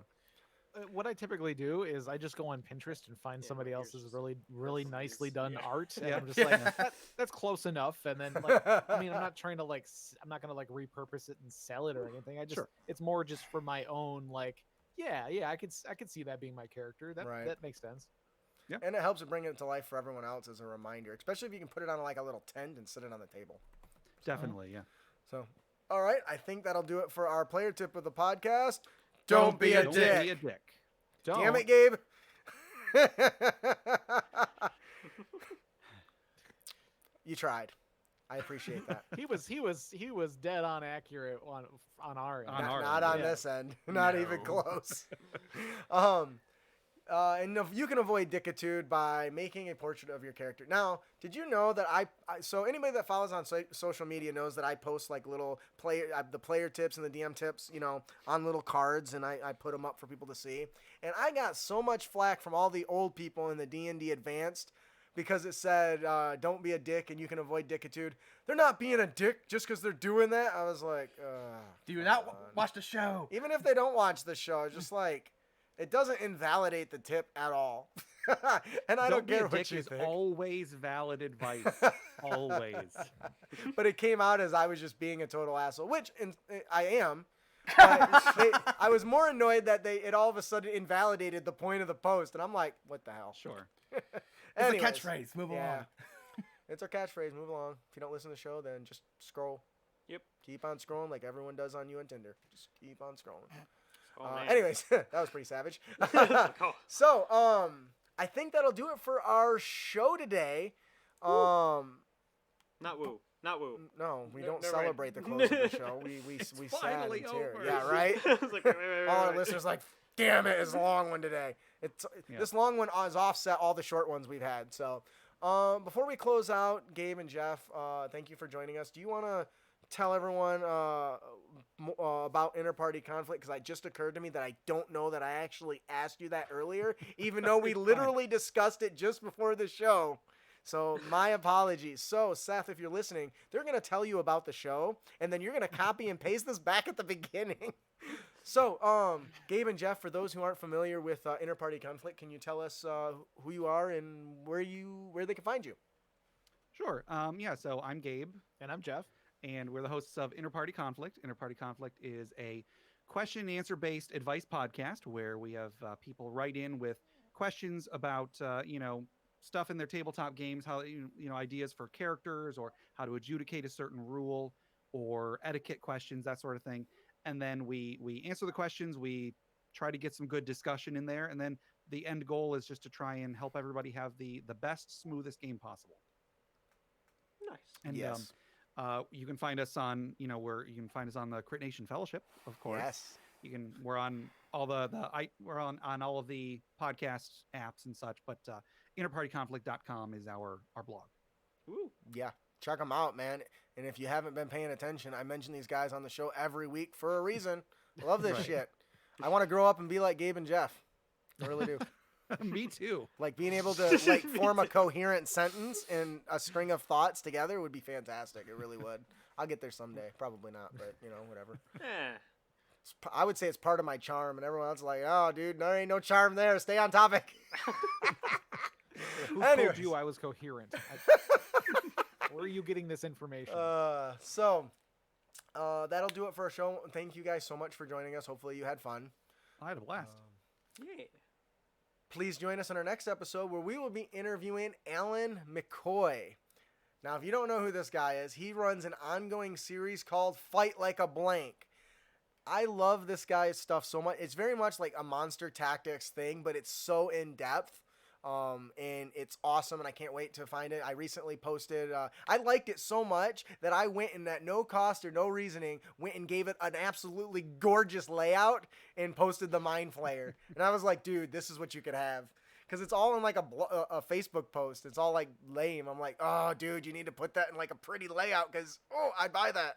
Speaker 2: What I typically do is I just go on Pinterest and find somebody
Speaker 4: here's
Speaker 2: else's
Speaker 4: just-
Speaker 2: really
Speaker 4: that's
Speaker 2: nicely
Speaker 4: easy.
Speaker 2: done
Speaker 4: Yeah.
Speaker 2: art, and
Speaker 3: Yeah.
Speaker 2: I'm just like, that's close enough. And then, like, I mean, I'm not trying to like, I'm not gonna like repurpose it and sell it or anything. I just,
Speaker 3: Sure.
Speaker 2: it's more just for my own, like, yeah, I could see that being my character. That
Speaker 1: Right.
Speaker 2: that makes sense.
Speaker 1: And it helps to bring it to life for everyone else as a reminder, especially if you can put it on like a little tent and sit it on the table.
Speaker 3: Definitely, yeah.
Speaker 1: So, all right, I think that'll do it for our player tip of the podcast. Don't be a
Speaker 3: Don't
Speaker 1: dick.
Speaker 3: be a dick.
Speaker 1: Damn it, Gabe. You tried. I appreciate that.
Speaker 2: He was dead on accurate on our end.
Speaker 3: On our
Speaker 1: Not
Speaker 3: end,
Speaker 1: on
Speaker 2: yeah.
Speaker 1: this end. Not even
Speaker 5: No.
Speaker 1: close. And you can avoid dickitude by making a portrait of your character. Now, did you know that so anybody that follows on social media knows that I post like little the player tips and the DM tips, on little cards, and I put them up for people to see. And I got so much flack from all the old people in the D&D Advanced because it said, don't be a dick and you can avoid dickitude. They're not being a dick just because they're doing that. I was like,
Speaker 5: Do you not watch the show?
Speaker 1: even if they don't watch the show, it's just like, It doesn't invalidate the tip at all. And I
Speaker 3: Don't
Speaker 1: don't
Speaker 3: be a
Speaker 1: care what
Speaker 3: dick
Speaker 1: you
Speaker 3: is
Speaker 1: think.
Speaker 3: always valid advice. Always.
Speaker 1: But it came out as I was just being a total asshole, which I am. But I was more annoyed that it all of a sudden invalidated the point of the post, and I'm like, what the hell?
Speaker 3: Sure.
Speaker 5: It's
Speaker 1: Anyways,
Speaker 5: a catchphrase. Move along.
Speaker 1: It's our catchphrase. Move along. If you don't listen to the show, then just scroll.
Speaker 4: Yep.
Speaker 1: Keep on scrolling like everyone does on you and Tinder. Just keep on scrolling.
Speaker 4: Oh, man.
Speaker 1: Anyways, that was pretty savage.
Speaker 4: Oh.
Speaker 1: So, I think that'll do it for our show today.
Speaker 4: Not woo. Not woo.
Speaker 1: No, we don't
Speaker 4: never mind.
Speaker 1: celebrate the close of the show. We sad
Speaker 3: finally
Speaker 1: and tear.
Speaker 3: over.
Speaker 1: Yeah, right.
Speaker 4: I was like, wait.
Speaker 1: All our listeners like, damn it, it's a long one today. This long one has offset all the short ones we've had. So, before we close out, Gabe and Jeff, thank you for joining us. Do you want to tell everyone about inter-party conflict? Because it just occurred to me that I don't know that I actually asked you that earlier, even though we literally discussed it just before the show. So my apologies. So Seth, if you're listening, they're going to tell you about the show, and then you're going to copy and paste this back at the beginning. So, Gabe and Jeff, for those who aren't familiar with inter-party conflict, can you tell us who you are and where they can find you?
Speaker 3: Sure. Yeah, so I'm Gabe.
Speaker 2: And I'm Jeff.
Speaker 3: And we're the hosts of Inter-Party Conflict. Inter-Party Conflict is a question and answer based advice podcast where we have people write in with questions about, stuff in their tabletop games, how, ideas for characters or how to adjudicate a certain rule or etiquette questions, that sort of thing. And then we answer the questions. We try to get some good discussion in there. And then the end goal is just to try and help everybody have the best, smoothest game possible.
Speaker 4: Nice.
Speaker 3: And
Speaker 1: yes.
Speaker 3: You can find us on, you can find us on the Crit Nation Fellowship, of course.
Speaker 1: Yes.
Speaker 3: We're on all we're on all of the podcast apps and such, but interpartyconflict.com is our blog.
Speaker 4: Woo.
Speaker 1: Yeah. Check them out, man. And if you haven't been paying attention, I mention these guys on the show every week for a reason. I love this
Speaker 3: Right.
Speaker 1: shit. I want to grow up and be like Gabe and Jeff. I really do.
Speaker 3: Me too.
Speaker 1: Like being able to form a coherent sentence and a string of thoughts together would be fantastic. It really would. I'll get there someday. Probably not, but whatever. I would say it's part of my charm, and everyone else is like, "Oh, dude, there ain't no charm there. Stay on topic."
Speaker 2: Who
Speaker 1: Anyways.
Speaker 2: told you I was coherent? Where are you getting this information?
Speaker 1: So that'll do it for our show. Thank you guys so much for joining us. Hopefully you had fun.
Speaker 3: I had a blast.
Speaker 4: Yeah.
Speaker 1: Please join us in our next episode where we will be interviewing Alan McCoy. Now, if you don't know who this guy is, he runs an ongoing series called Fight Like a Blank. I love this guy's stuff so much. It's very much like a Monster Tactics thing, but it's so in-depth. And it's awesome, and I can't wait to find it. I recently posted, I liked it so much that I went and at no cost or no reasoning, went and gave it an absolutely gorgeous layout and posted the Mind Flayer. And I was like, dude, this is what you could have. Because it's all in like a Facebook post. It's all like lame. I'm like, oh, dude, you need to put that in like a pretty layout because, I'd buy that.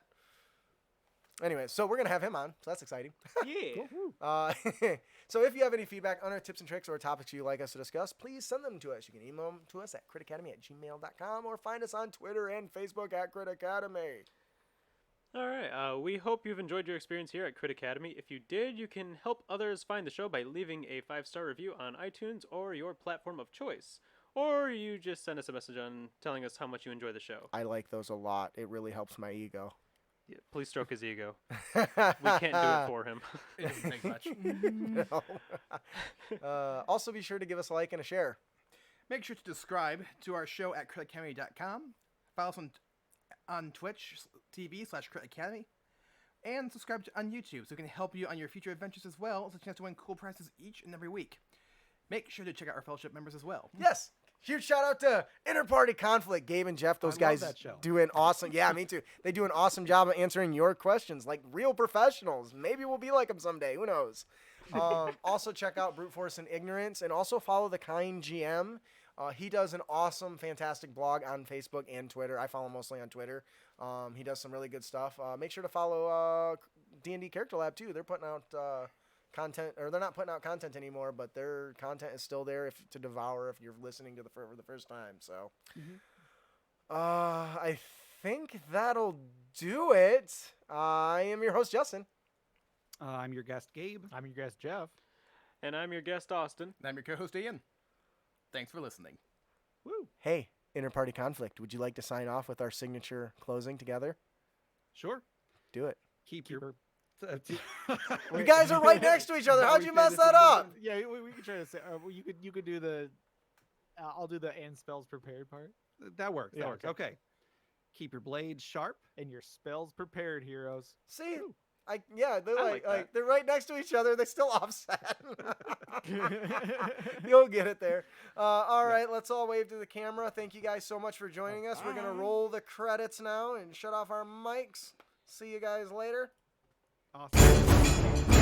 Speaker 1: Anyway, so we're going to have him on, so that's exciting.
Speaker 4: Yeah.
Speaker 1: So if you have any feedback on our tips and tricks or topics you'd like us to discuss, please send them to us. You can email them to us at critacademy@gmail.com or find us on Twitter and Facebook at Crit Academy.
Speaker 4: All right. We hope you've enjoyed your experience here at Crit Academy. If you did, you can help others find the show by leaving a 5-star review on iTunes or your platform of choice. Or you just send us a message on telling us how much you enjoy the show.
Speaker 1: I like those a lot. It really helps my ego.
Speaker 4: Yeah, please stroke his ego. We can't do it for him.
Speaker 5: It doesn't take much.
Speaker 1: Also, be sure to give us a like and a share.
Speaker 5: Make sure to subscribe to our show at critacademy.com. Follow us on Twitch TV/Crit Academy. And subscribe on YouTube so we can help you on your future adventures as well as a chance to win cool prizes each and every week. Make sure to check out our fellowship members as well.
Speaker 1: Yes. Huge shout out to Inter-Party Conflict. Gabe and Jeff, those guys
Speaker 3: that show.
Speaker 1: do an awesome, yeah, me too. They do an awesome job of answering your questions like real professionals. Maybe we'll be like them someday. Who knows? Also check out Brute Force and Ignorance and also follow The Kind GM. He does an awesome, fantastic blog on Facebook and Twitter. I follow mostly on Twitter. He does some really good stuff. Make sure to follow D&D Character Lab too. They're putting out content, or they're not putting out content anymore, but their content is still there to devour if you're listening to for the first time. So, I think that'll do it. I am your host, Justin.
Speaker 3: I'm your guest, Gabe.
Speaker 2: I'm your guest, Jeff.
Speaker 4: And I'm your guest, Austin.
Speaker 5: And I'm your co-host, Ian. Thanks for listening.
Speaker 3: Woo.
Speaker 1: Hey, Inter-Party Conflict, would you like to sign off with our signature closing together?
Speaker 3: Sure.
Speaker 1: Do it.
Speaker 3: Keep your.
Speaker 1: You guys are right next to each other. How'd you mess that up?
Speaker 2: Yeah, we could try to say. You could do the. I'll do the and spells prepared part.
Speaker 3: That works.
Speaker 2: Yeah,
Speaker 3: That works. Okay. Keep your blades sharp.
Speaker 2: And your spells prepared, heroes.
Speaker 1: See,
Speaker 3: Ooh.
Speaker 1: they're
Speaker 4: like that.
Speaker 1: they're right next to each other. They still offset. You'll get it there. All right, let's all wave to the camera. Thank you guys so much for joining us. We're gonna roll the credits now and shut off our mics. See you guys later.
Speaker 3: Awesome.